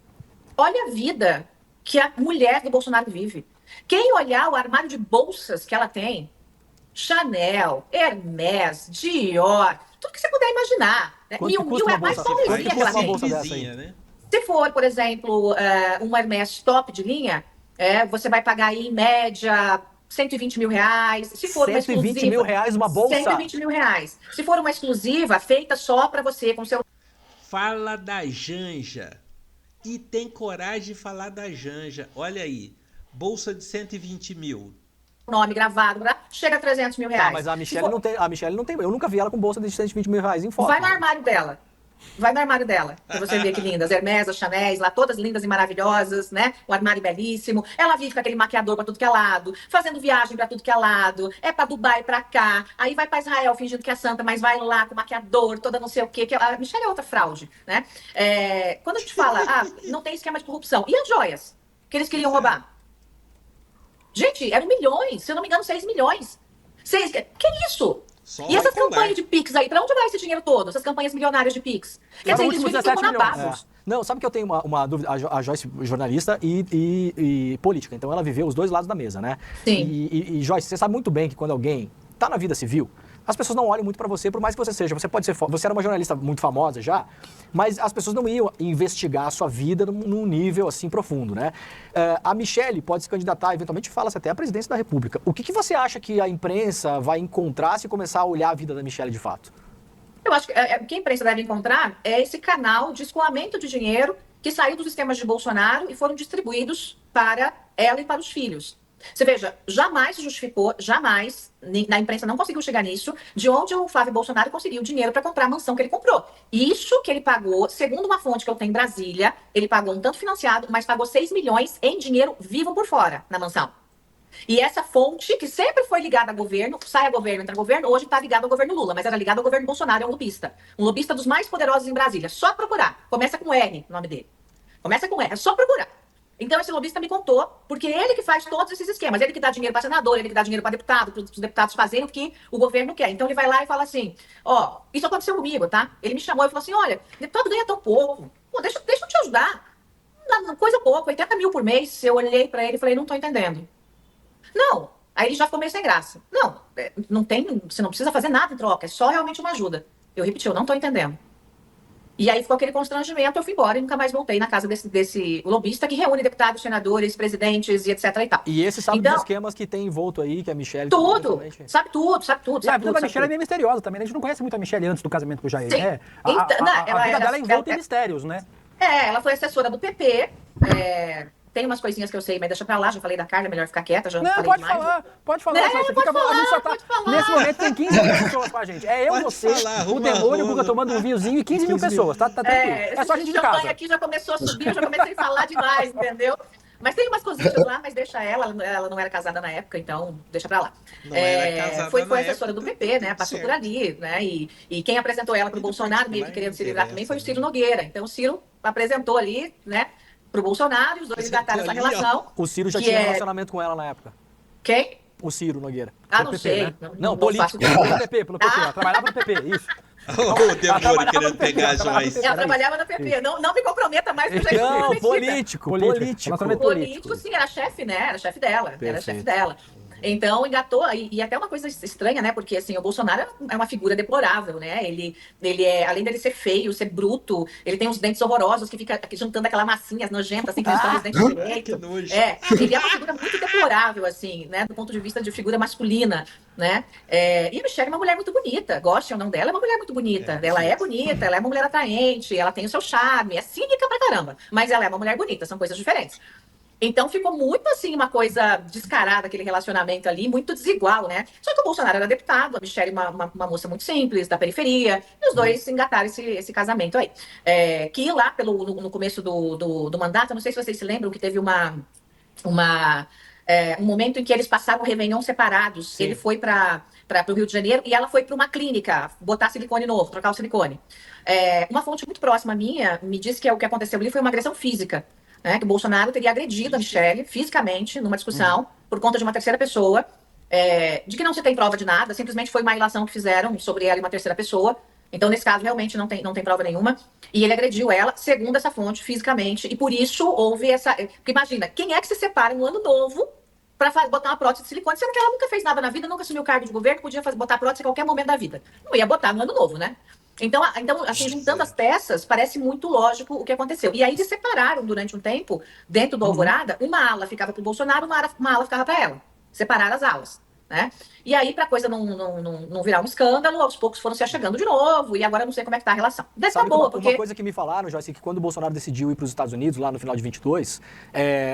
Olha a vida que a mulher do Bolsonaro vive. Quem olhar o armário de bolsas que ela tem, Chanel, Hermès, Dior, tudo que você puder imaginar. Né? Mil é mais só um que ela tem. Né? Se for, por exemplo, um Hermès top de linha, você vai pagar aí, em média, 120 mil reais. Se for uma exclusiva, 120 mil reais uma bolsa? 120 mil reais. Se for uma exclusiva, feita só para você, com seu... Fala da Janja. E tem coragem de falar da Janja. Olha aí, bolsa de 120 mil. Nome gravado, chega a 300 mil reais. Tá, mas a Michelle não tem. Eu nunca vi ela com bolsa de 120 mil reais em foto. Vai no armário dela. Vai no armário dela, pra você ver que lindas. Hermès, as Chanéis, lá todas lindas e maravilhosas, né? O armário belíssimo. Ela vive com aquele maquiador pra tudo que é lado, fazendo viagem pra tudo que é lado. É pra Dubai, pra cá. Aí vai pra Israel fingindo que é santa, mas vai lá com o maquiador, toda não sei o quê. A Michelle é outra fraude, né? Quando a gente fala, não tem esquema de corrupção. E as joias que eles queriam roubar? Gente, eram milhões, se eu não me engano, 6 milhões. Que isso? E essas campanhas de Pix aí, pra onde vai esse dinheiro todo? Essas campanhas milionárias de Pix? Quer dizer, eles ficam nabados. Não, sabe que eu tenho uma dúvida? A Joyce, jornalista e política, então ela viveu os dois lados da mesa, né? Sim. E Joyce, você sabe muito bem que quando alguém tá na vida civil, as pessoas não olham muito pra você, por mais que você seja. Você era uma jornalista muito famosa já, mas as pessoas não iam investigar a sua vida num nível assim profundo, né? A Michelle pode se candidatar, eventualmente fala-se até à presidência da República. O que você acha que a imprensa vai encontrar se começar a olhar a vida da Michelle de fato? Eu acho que o que a imprensa deve encontrar é esse canal de escoamento de dinheiro que saiu dos sistemas de Bolsonaro e foram distribuídos para ela e para os filhos. Você veja, jamais se justificou, jamais, na imprensa não conseguiu chegar nisso, de onde o Flávio Bolsonaro conseguiu dinheiro para comprar a mansão que ele comprou. Isso que ele pagou, segundo uma fonte que eu tenho em Brasília, ele pagou um tanto financiado, mas pagou 6 milhões em dinheiro vivo por fora na mansão. E essa fonte, que sempre foi ligada a governo, sai a governo, entra a governo, hoje está ligada ao governo Lula, mas era ligada ao governo Bolsonaro, é um lobista. Um lobista dos mais poderosos em Brasília. Só procurar. Começa com R, o nome dele. Começa com E, é só procurar. Então esse lobista me contou, porque ele que faz todos esses esquemas, ele que dá dinheiro para senador, ele que dá dinheiro para deputado, para os deputados fazerem o que o governo quer. Então ele vai lá e fala assim, ó, isso aconteceu comigo, tá? Ele me chamou e falou assim, olha, deputado ganha tão pouco, pô, deixa eu te ajudar. Coisa pouco, 80 mil por mês. Eu olhei para ele e falei, não tô entendendo. Não. Aí ele já ficou meio sem graça. Não, não tem, você não precisa fazer nada em troca, é só realmente uma ajuda. Eu repeti, eu não tô entendendo. E aí ficou aquele constrangimento, eu fui embora e nunca mais voltei na casa desse lobista que reúne deputados, senadores, presidentes e etc e tal. E esse sabe então, dos esquemas que tem envolto aí, que a Michelle... Tudo, sabe tudo. E a vida da Michelle é meio misteriosa também, né? A gente não conhece muito a Michelle antes do casamento com o Jair, sim. né? A vida dela é envolta em mistérios, né? Ela foi assessora do PP, tem umas coisinhas que eu sei, mas deixa pra lá, já falei da Carla, é melhor ficar quieta, já não falei pode demais. falar, pode falar. Não, A gente só tá, nesse momento tem 15 mil pessoas com a gente. É eu, Pode você, falar, o Demônio, o Guga tomando um vinhozinho e 15 mil pessoas, tá tranquilo. É só a gente de casa. aqui já começou a subir, eu já comecei a falar demais, entendeu? Mas tem umas coisinhas lá, mas deixa ela não era casada na época, então deixa pra lá. Não era casada foi na assessora época, do PP, né? Passou certo. por ali, né? E quem apresentou ela pro Bolsonaro, meio que querendo se livrar também, foi o Ciro Nogueira. Então o Ciro apresentou ali, né, pro Bolsonaro, e os dois engataram essa relação. O Ciro já tinha relacionamento com ela na época. Quem? O Ciro Nogueira. Ah, não PP, sei. né? Não político. Pelo PP, ela trabalhava no PP, isso. O Demônio querendo pegar a Joyce. Ela trabalhava na PP. Não me comprometa mais, que eu já estou Não, comprometida. político. Sim, era chefe, né? Era chefe dela. Era chefe dela. Então, engatou, e até uma coisa estranha, né? Porque, assim, o Bolsonaro é uma figura deplorável, né? Ele é, além dele ser feio, ser bruto, ele tem uns dentes horrorosos que fica juntando aquela massinha nojenta, assim, que eles estão os dentes direito. Que nojo. Ele é uma figura muito deplorável, assim, né? Do ponto de vista de figura masculina, né? E a Michelle é uma mulher muito bonita, goste ou não dela, é uma mulher muito bonita. Ela é bonita, ela é uma mulher atraente, ela tem o seu charme, é cínica pra caramba, mas ela é uma mulher bonita, são coisas diferentes. Então ficou muito assim, uma coisa descarada, aquele relacionamento ali, muito desigual, né? Só que o Bolsonaro era deputado, a Michelle uma moça muito simples, da periferia, e os dois engataram esse casamento aí. Que lá no começo do mandato, eu não sei se vocês se lembram, que teve um momento em que eles passaram o Réveillon separados. Sim. Ele foi para o Rio de Janeiro e ela foi para uma clínica botar silicone novo, trocar o silicone. Uma fonte muito próxima minha me disse que o que aconteceu ali foi uma agressão física. Né, que o Bolsonaro teria agredido a Michelle fisicamente numa discussão por conta de uma terceira pessoa, de que não se tem prova de nada, simplesmente foi uma ilação que fizeram sobre ela e uma terceira pessoa. Então, nesse caso, realmente não tem prova nenhuma. E ele agrediu ela, segundo essa fonte, fisicamente. E por isso houve essa... Porque imagina, quem é que se separa no ano novo para botar uma prótese de silicone, sendo que ela nunca fez nada na vida, nunca assumiu cargo de governo, podia botar prótese a qualquer momento da vida. Não ia botar no ano novo, né? Então, assim, juntando as peças, parece muito lógico o que aconteceu. E aí eles separaram durante um tempo, dentro do Alvorada, uma ala ficava para o Bolsonaro, uma ala ficava para ela. Separaram as alas, né? E aí, para a coisa não virar um escândalo, aos poucos foram se achegando de novo, e agora eu não sei como é que tá a relação. Deve estar boa, porque... Uma coisa que me falaram, Joyce, que quando o Bolsonaro decidiu ir para os Estados Unidos, lá no final de 22,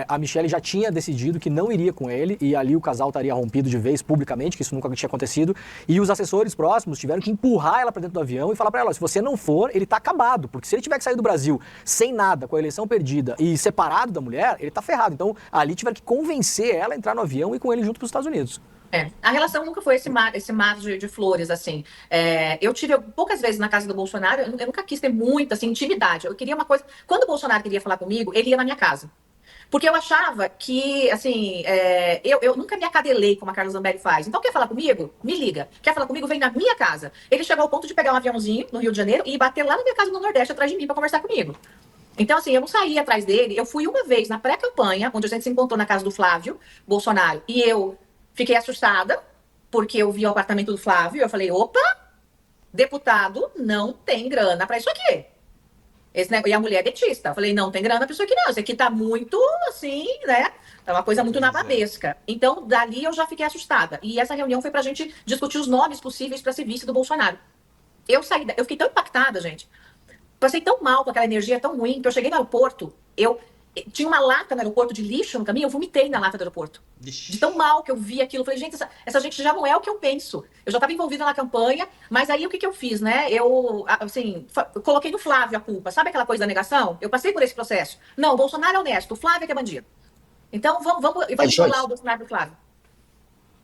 a Michelle já tinha decidido que não iria com ele, e ali o casal estaria rompido de vez publicamente, que isso nunca tinha acontecido, e os assessores próximos tiveram que empurrar ela para dentro do avião e falar para ela, se você não for, ele tá acabado, porque se ele tiver que sair do Brasil sem nada, com a eleição perdida e separado da mulher, ele tá ferrado. Então, ali tiveram que convencer ela a entrar no avião e ir com ele junto para os Estados Unidos. A relação nunca foi esse mar de flores, assim. Eu tive poucas vezes na casa do Bolsonaro, eu nunca quis ter muita, assim, intimidade. Eu queria uma coisa... Quando o Bolsonaro queria falar comigo, ele ia na minha casa. Porque eu achava que, assim, eu nunca me acadelei como a Carla Zambelli faz. Então, quer falar comigo? Me liga. Quer falar comigo? Vem na minha casa. Ele chegou ao ponto de pegar um aviãozinho no Rio de Janeiro e bater lá na minha casa no Nordeste, atrás de mim, para conversar comigo. Então, assim, eu não saí atrás dele. Eu fui uma vez na pré-campanha, onde a gente se encontrou na casa do Flávio Bolsonaro, e eu fiquei assustada, porque eu vi o apartamento do Flávio, e eu falei, opa, deputado não tem grana para isso aqui. E a mulher é dentista. Eu falei, não tem grana para isso aqui não, isso aqui tá muito, assim, né, é uma coisa muito nababesca. Então, dali eu já fiquei assustada. E essa reunião foi pra gente discutir os nomes possíveis para ser vice do Bolsonaro. Eu fiquei tão impactada, gente. Passei tão mal com aquela energia tão ruim, que eu cheguei no aeroporto, tinha uma lata no aeroporto de lixo no caminho, eu vomitei na lata do aeroporto. De tão mal que eu vi aquilo. Eu falei, gente, essa gente já não é o que eu penso. Eu já estava envolvida na campanha, mas aí o que eu fiz, né? Eu coloquei no Flávio a culpa. Sabe aquela coisa da negação? Eu passei por esse processo. Não, o Bolsonaro é honesto, o Flávio é que é bandido. Então, vamos isolar o Bolsonaro do Flávio.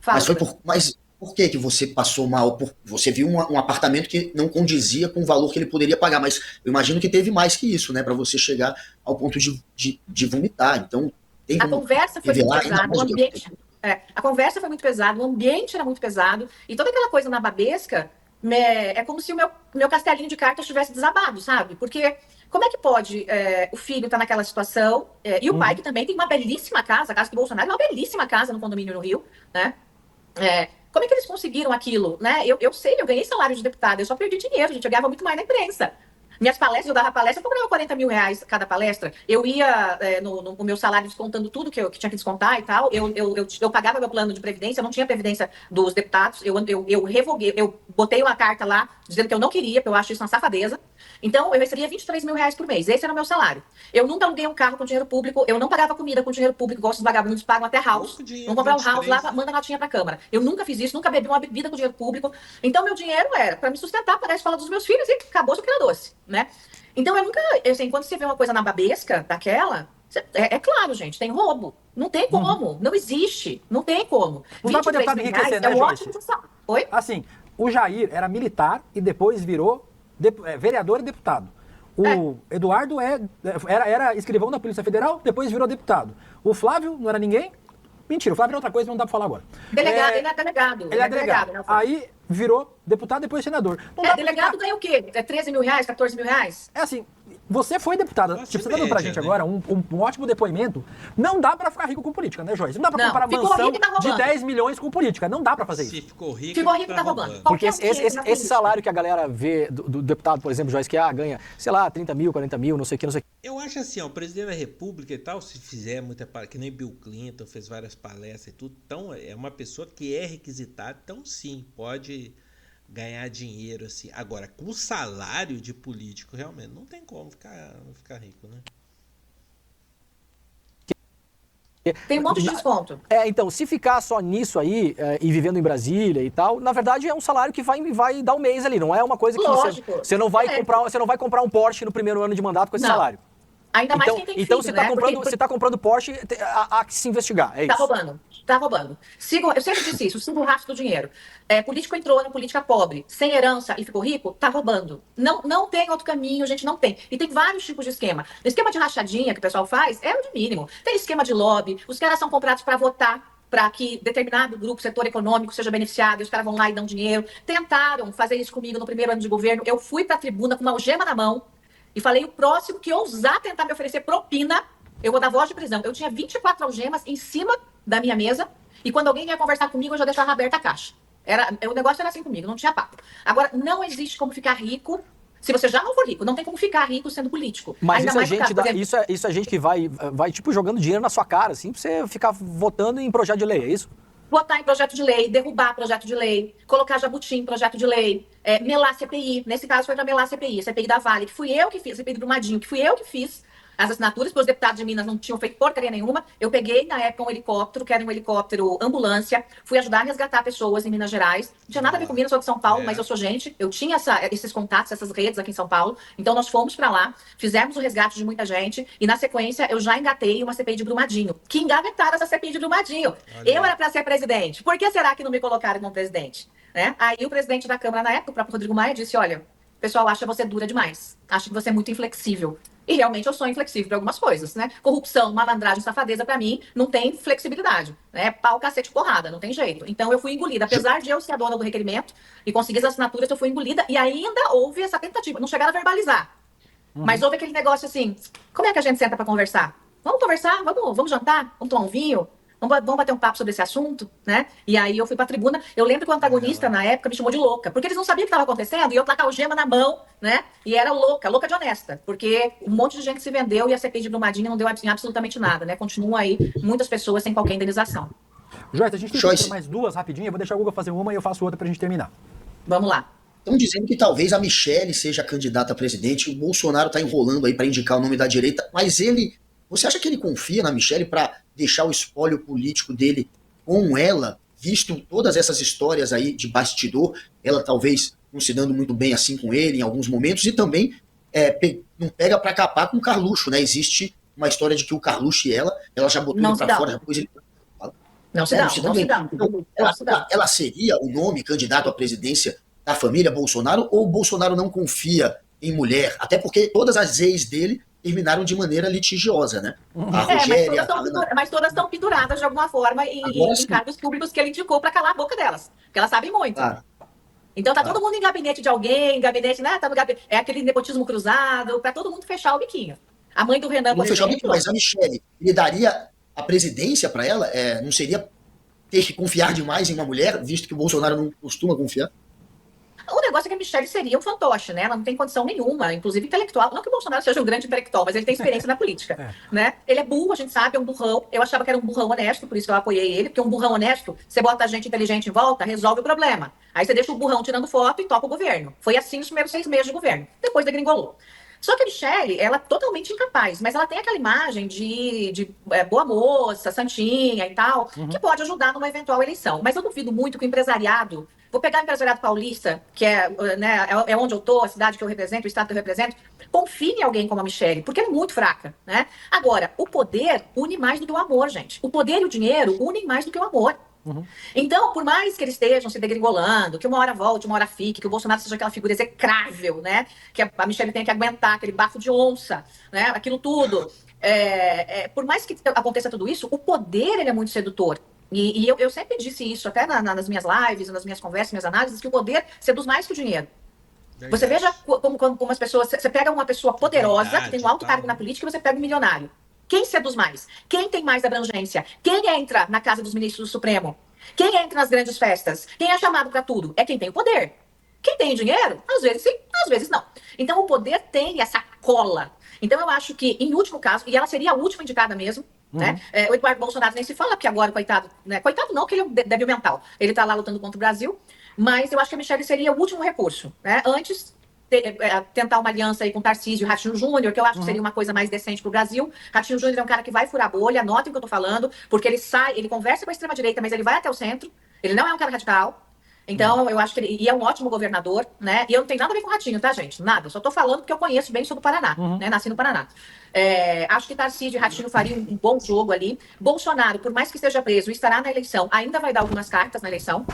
Fala, Por que que você passou mal? Você viu um apartamento que não condizia com o valor que ele poderia pagar, mas eu imagino que teve mais que isso, né? Para você chegar ao ponto de vomitar. Então, tem A como conversa foi muito revelar ainda pesada, mais o o que ambiente. A conversa foi muito pesada, o ambiente era muito pesado, e toda aquela coisa na babesca é como se o meu castelinho de cartas tivesse desabado, sabe? Porque como é que pode o filho estar naquela situação, e o pai, que também tem uma belíssima casa, a casa do Bolsonaro é uma belíssima casa no condomínio no Rio, né? Como é que eles conseguiram aquilo, né? Eu sei, eu ganhei salário de deputada, eu só perdi dinheiro, gente, eu ganhava muito mais na imprensa. Minhas palestras, eu dava palestra, eu cobrava 40 mil reais cada palestra. Eu ia no meu salário descontando tudo que tinha que descontar e tal. Eu pagava meu plano de previdência, não tinha previdência dos deputados. Eu revoguei, eu botei uma carta lá dizendo que eu não queria, porque eu acho isso uma safadeza. Então, eu recebia 23 mil reais por mês. Esse era o meu salário. Eu nunca aluguei um carro com dinheiro público, eu não pagava comida com dinheiro público, igual esses vagabundos pagam até house. Vão comprar um house lá, manda notinha pra Câmara. Eu nunca fiz isso, nunca bebi uma bebida com dinheiro público. Então, meu dinheiro era para me sustentar, pagar a escola dos meus filhos e acabou se eu queria doce, né? Então, eu nunca, assim, quando você vê uma coisa na babesca daquela, é claro, gente, tem roubo. Não tem como, não existe, não tem como. Não dá pra deputado enriquecer, né, Joyce? Oi? Assim, o Jair era militar e depois virou vereador e deputado. O Eduardo era escrivão da Polícia Federal, depois virou deputado. O Flávio não era ninguém. Mentira, o Flávio era outra coisa, não dá pra falar agora. Delegado, ele é delegado. Ele é delegado. Né, aí virou deputado, depois senador. Delegado ganha o quê? 13 mil reais, 14 mil reais? É assim, você foi deputada. Tipo, você tá dando pra gente agora um ótimo depoimento. Não dá pra ficar rico com política, né, Joyce? Não dá pra comparar mansão de 10 milhões com política. Não dá pra fazer isso. Se ficou rico, tá roubando. Porque esse salário que a galera vê do deputado, por exemplo, Joyce, que ganha, sei lá, 30 mil, 40 mil, não sei o que, não sei o que. Eu acho assim, ó, o presidente da República e tal, se fizer muita palestra, que nem Bill Clinton, fez várias palestras e tudo, então é uma pessoa que é requisitada, então sim, pode ganhar dinheiro, assim. Agora, com salário de político, realmente, não tem como ficar rico, né? Tem um monte de desconto. Então, se ficar só nisso aí, e vivendo em Brasília e tal, na verdade é um salário que vai dar um mês ali, não é uma coisa que você não vai comprar um Porsche no primeiro ano de mandato com esse salário. Ainda mais quem tem filho, então você tá comprando Porsche, há que se investigar, é isso. Tá roubando. Eu sempre disse isso, sigo o rastro do dinheiro. Político entrou na política pobre, sem herança e ficou rico, tá roubando. Não tem outro caminho, gente, não tem. E tem vários tipos de esquema. O esquema de rachadinha que o pessoal faz é o de mínimo. Tem esquema de lobby, os caras são comprados para votar, para que determinado grupo, setor econômico seja beneficiado, e os caras vão lá e dão dinheiro. Tentaram fazer isso comigo no primeiro ano de governo, eu fui pra tribuna com uma algema na mão, e falei, o próximo que ousar tentar me oferecer propina, eu vou dar voz de prisão. Eu tinha 24 algemas em cima da minha mesa, e quando alguém ia conversar comigo, eu já deixava aberta a caixa. O negócio era assim comigo, não tinha papo. Agora, não existe como ficar rico, se você já não for rico, não tem como ficar rico sendo político. Mas isso é gente que vai tipo, jogando dinheiro na sua cara, assim, pra você ficar votando em projeto de lei, é isso? Votar em projeto de lei, derrubar projeto de lei, colocar jabuti em projeto de lei, melar CPI. Nesse caso foi para melar CPI, CPI da Vale, que fui eu que fiz, CPI do Brumadinho, que fui eu que fiz as assinaturas, porque os deputados de Minas não tinham feito porcaria nenhuma. Eu peguei, na época, um helicóptero, que era um helicóptero ambulância, fui ajudar a resgatar pessoas em Minas Gerais. Não tinha nada a ver com Minas, sou de São Paulo, mas eu sou gente. Eu tinha esses contatos, essas redes aqui em São Paulo. Então, nós fomos para lá, fizemos o resgate de muita gente, e na sequência, eu já engatei uma CPI de Brumadinho. Que engavetaram essa CPI de Brumadinho. Eu era para ser presidente. Por que será que não me colocaram como presidente? Né? Aí o presidente da Câmara, na época, o próprio Rodrigo Maia, disse, olha, o pessoal acha você dura demais. Acha que você é muito inflexível. E realmente eu sou inflexível para algumas coisas, né? Corrupção, malandragem, safadeza, para mim, não tem flexibilidade, né? Pau, cacete, porrada, não tem jeito. Então eu fui engolida. Apesar de eu ser a dona do requerimento e conseguir as assinaturas, eu fui engolida e ainda houve essa tentativa. Não chegaram a verbalizar. Mas houve aquele negócio assim, como é que a gente senta para conversar? Vamos conversar? Vamos jantar? Vamos tomar um vinho? Vamos bater um papo sobre esse assunto, né? E aí eu fui pra tribuna. Eu lembro que o antagonista, na época, me chamou de louca. Porque eles não sabiam o que estava acontecendo. E eu com a algema na mão, né? E era louca de honesta. Porque um monte de gente se vendeu e a CPI de Brumadinho não deu absolutamente nada, né? Continuam aí muitas pessoas sem qualquer indenização. Joyce, a gente tem mais duas rapidinho. Eu vou deixar o Guga fazer uma e eu faço outra pra gente terminar. Vamos lá. Estão dizendo que talvez a Michelle seja candidata a presidente. O Bolsonaro está enrolando aí para indicar o nome da direita. Mas você acha que ele confia na Michelle para deixar o espólio político dele com ela, visto todas essas histórias aí de bastidor, ela talvez não se dando muito bem assim com ele em alguns momentos, e também não pega para capar com o Carluxo, né? Existe uma história de que o Carluxo e ela já botou ele para fora, depois ele... Não se É, dá, não se dá não se bem. dá. Então, Não se dá. ela seria o nome candidato à presidência da família Bolsonaro ou o Bolsonaro não confia em mulher? Até porque todas as ex dele terminaram de maneira litigiosa, né? A Rogéria, a Ana. Mas todas estão penduradas de alguma forma Agora em sim. cargos públicos que ele indicou para calar a boca delas. Porque elas sabem muito. Claro. Então tá todo mundo em gabinete de alguém, gabinete, né? Tá no gabinete, é aquele nepotismo cruzado, para todo mundo fechar o biquinho. A mãe do Renan, por Vamos fechar o bico, exemplo, mas a Michelle, ele daria a presidência para ela? Não seria ter que confiar demais em uma mulher, visto que o Bolsonaro não costuma confiar? o negócio é que a Michelle seria um fantoche, né? Ela não tem condição nenhuma, inclusive intelectual. Não que o Bolsonaro seja um grande intelectual, mas ele tem experiência na política, né? Ele é burro, a gente sabe, é um burrão. Eu achava que era um burrão honesto, por isso que eu apoiei ele, porque um burrão honesto, você bota gente inteligente em volta, resolve o problema. Aí você deixa o burrão tirando foto e toca o governo. Foi assim nos primeiros 6 meses de governo. Depois degringolou. Só que a Michelle, ela é totalmente incapaz, mas ela tem aquela imagem de boa moça, santinha e tal, que pode ajudar numa eventual eleição. Mas eu duvido muito que o empresariado, vou pegar o empresariado paulista, que né, é onde eu tô, a cidade que eu represento, o estado que eu represento, confie em alguém como a Michelle, porque ela é muito fraca, né? Agora, o poder une mais do que o amor, gente. O poder e o dinheiro unem mais do que o amor. Então, por mais que eles estejam se degringolando, que uma hora volte, uma hora fique, que o Bolsonaro seja aquela figura execrável, né? Que a Michelle tenha que aguentar, aquele bafo de onça, né? Aquilo tudo. Por mais que aconteça tudo isso, o poder ele é muito sedutor. E eu sempre disse isso, até nas minhas lives, nas minhas conversas, minhas análises, que o poder seduz mais que o dinheiro. Você veja como as pessoas... Você pega uma pessoa poderosa, que tem um alto cargo na política, e você pega um milionário. Quem seduz mais? Quem tem mais abrangência? Quem entra na casa dos ministros do Supremo? Quem entra nas grandes festas? Quem é chamado para tudo? É quem tem o poder. Quem tem dinheiro? Às vezes sim, às vezes não. Então o poder tem essa cola. Então eu acho que, em último caso, e ela seria a última indicada mesmo, né? O Eduardo Bolsonaro nem se fala, porque agora, coitado, né? Coitado não, que ele é débil mental. Ele tá lá lutando contra o Brasil, mas eu acho que a Michelle seria o último recurso, né? Antes... tentar uma aliança aí com o Tarcísio e o Ratinho Júnior, que eu acho que seria uma coisa mais decente pro Brasil. Ratinho Júnior é um cara que vai furar a bolha, anotem o que eu tô falando, porque ele conversa com a extrema-direita, mas ele vai até o centro, ele não é um cara radical. Então, eu acho que ele é um ótimo governador, né? E eu não tenho nada a ver com o Ratinho, tá, gente? Nada. Eu só tô falando porque eu conheço bem, sou do Paraná, né? Nasci no Paraná. Acho que Tarcísio e Ratinho fariam um bom jogo ali. Bolsonaro, por mais que esteja preso, estará na eleição, ainda vai dar algumas cartas na eleição.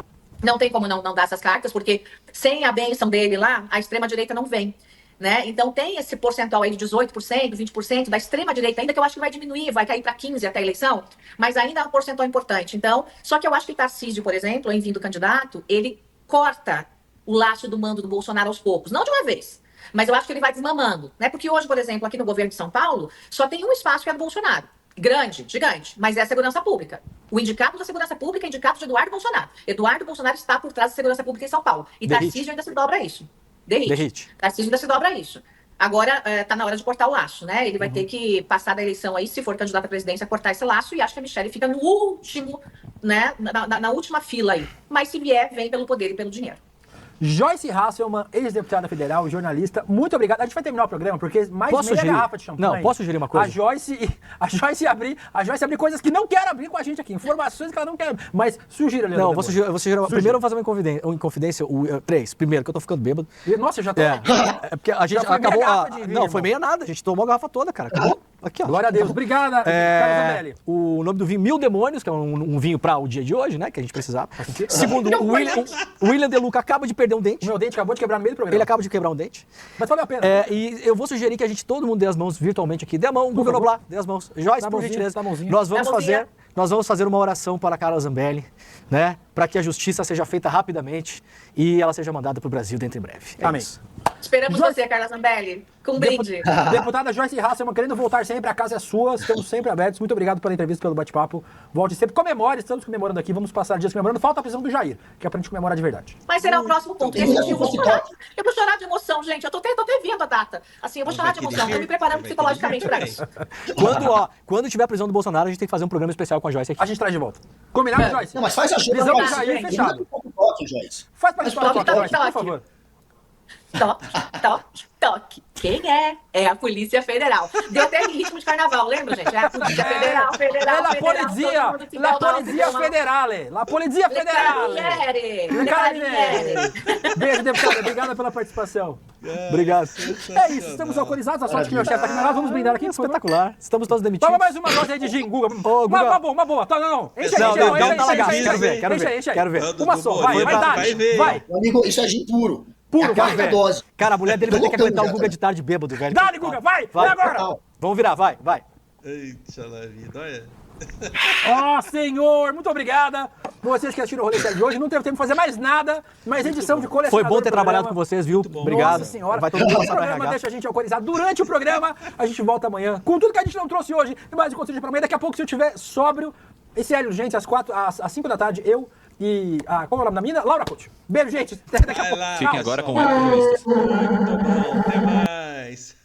Não tem como não dar essas cartas, porque sem a bênção dele lá, a extrema-direita não vem. Né? Então tem esse percentual aí de 18%, 20% da extrema-direita, ainda que eu acho que vai diminuir, vai cair para 15% até a eleição, mas ainda é um percentual importante. Então, só que eu acho que o Tarcísio, por exemplo, em vindo candidato, ele corta o laço do mando do Bolsonaro aos poucos. Não de uma vez, mas eu acho que ele vai desmamando. Né? Porque hoje, por exemplo, aqui no governo de São Paulo, só tem um espaço que é do Bolsonaro. Grande, gigante, mas é a segurança pública. O indicado da segurança pública é indicado de Eduardo Bolsonaro. Eduardo Bolsonaro está por trás da segurança pública em São Paulo. E Tarcísio ainda se dobra a isso. Derrite. Tarcísio ainda se dobra a isso. Agora, tá na hora de cortar o laço, né? Ele vai ter que passar da eleição aí, se for candidato à presidência, cortar esse laço. E acho que a Michelle fica no último, né? Na última fila aí. Mas se vier, vem pelo poder e pelo dinheiro. Joyce Hasselman, ex-deputada federal, jornalista, muito obrigado. A gente vai terminar o programa, porque mais meia garrafa de champanhe. Não, posso sugerir uma coisa? A Joyce abrir coisas que não quer abrir com a gente aqui, informações que ela não quer. Mas sugira, Leandro. Não, eu vou sugerir. Primeiro eu vou fazer uma inconfidência. Três. Primeiro, que eu tô ficando bêbado. Nossa, eu já tô. Porque a gente acabou. Não, foi meia nada. A gente tomou a garrafa toda, cara. Acabou. Aqui, ó. Glória a Deus. Obrigada, Carlos Zambelli. O nome do vinho, Mil Demônios, que é um vinho para o dia de hoje, né? Que a gente precisava. Segundo, o William De Luca acaba de perder um dente. O meu dente acabou de quebrar no meio do programa. Ele acaba de quebrar um dente. Mas valeu a pena. E eu vou sugerir que a gente, todo mundo dê as mãos virtualmente aqui. Dê a mão, Google Noblar, dê as mãos. Joyce, por gentileza. Nós vamos fazer uma oração para a Carla Zambelli, né? Para que a justiça seja feita rapidamente e ela seja mandada para o Brasil dentro em breve. Amém. Isso. Esperamos você, Carla Zambelli, com um brinde. Deputada Joyce Hasselman, querendo voltar sempre, a casa é sua, estamos sempre abertos. Muito obrigado pela entrevista, pelo bate-papo. Volte sempre. Comemore, estamos comemorando aqui, vamos passar dias comemorando. Falta a prisão do Jair, que é pra gente comemorar de verdade. Mas será o próximo ponto. Eu vou chorar de emoção, gente. Eu tô até vendo a data. Assim, eu vou chorar de emoção. Tô me preparando psicologicamente pra isso. Quando tiver a prisão do Bolsonaro, a gente tem que fazer um programa especial com a Joyce aqui. A gente traz de volta. Combinado, Joyce? Não, mas faz a Prisão do Jair fechado. Joyce. Faz pra história, Joyce, por favor. Top. toque. Quem é? É a Polícia Federal. Deu até ritmo de carnaval, lembra, gente? É a Polícia Federal, É la Polizia Federale. La Polizia Federale. Le Carabinieri. Beijo, deputada. Obrigada pela participação. Obrigado. É isso, estamos alcoolizados. A sorte que meu chefe tá aqui na live. Vamos brindar aqui, por favor. Espetacular. Estamos todos demitidos. Toma mais uma dose aí de gin, Guga. Guga. Uma boa. Não. Enche aí, Não, enche aí, dá um enche aí, talagaço. enche aí, Quero ver. Manda Uma do só, Boleta, vai, vai ver. vai. Meu amigo, isso é gin puro. Puro, É a quarta vai, dose. Cara, a mulher dele vai ter que Tô aguentar o loucão Guga já, de tarde bêbado, velho. Dá-lhe, Guga, vai agora. Total. Vamos virar, vai. Eita, la vida, olha. Ó, senhor, muito obrigada. Vocês que assistiram o Rolê Sério de hoje, não teve tempo de fazer mais nada, mas edição de colecionador. Foi bom ter do trabalhado programa. com vocês, viu? Obrigado. Nossa senhora. Vai todo mundo O passar no programa RH. deixa a gente alcoolizado. Durante o programa, a gente volta amanhã com tudo que a gente não trouxe hoje e mais um conteúdo pra amanhã. Daqui a pouco, se eu tiver sóbrio, esse é urgente, às 5 da tarde, eu e como é o nome da menina? Laura Couto. Beijo, gente. Daqui a Vai pouco. lá. Fiquem Tchau. agora com o Muito bom, até mais.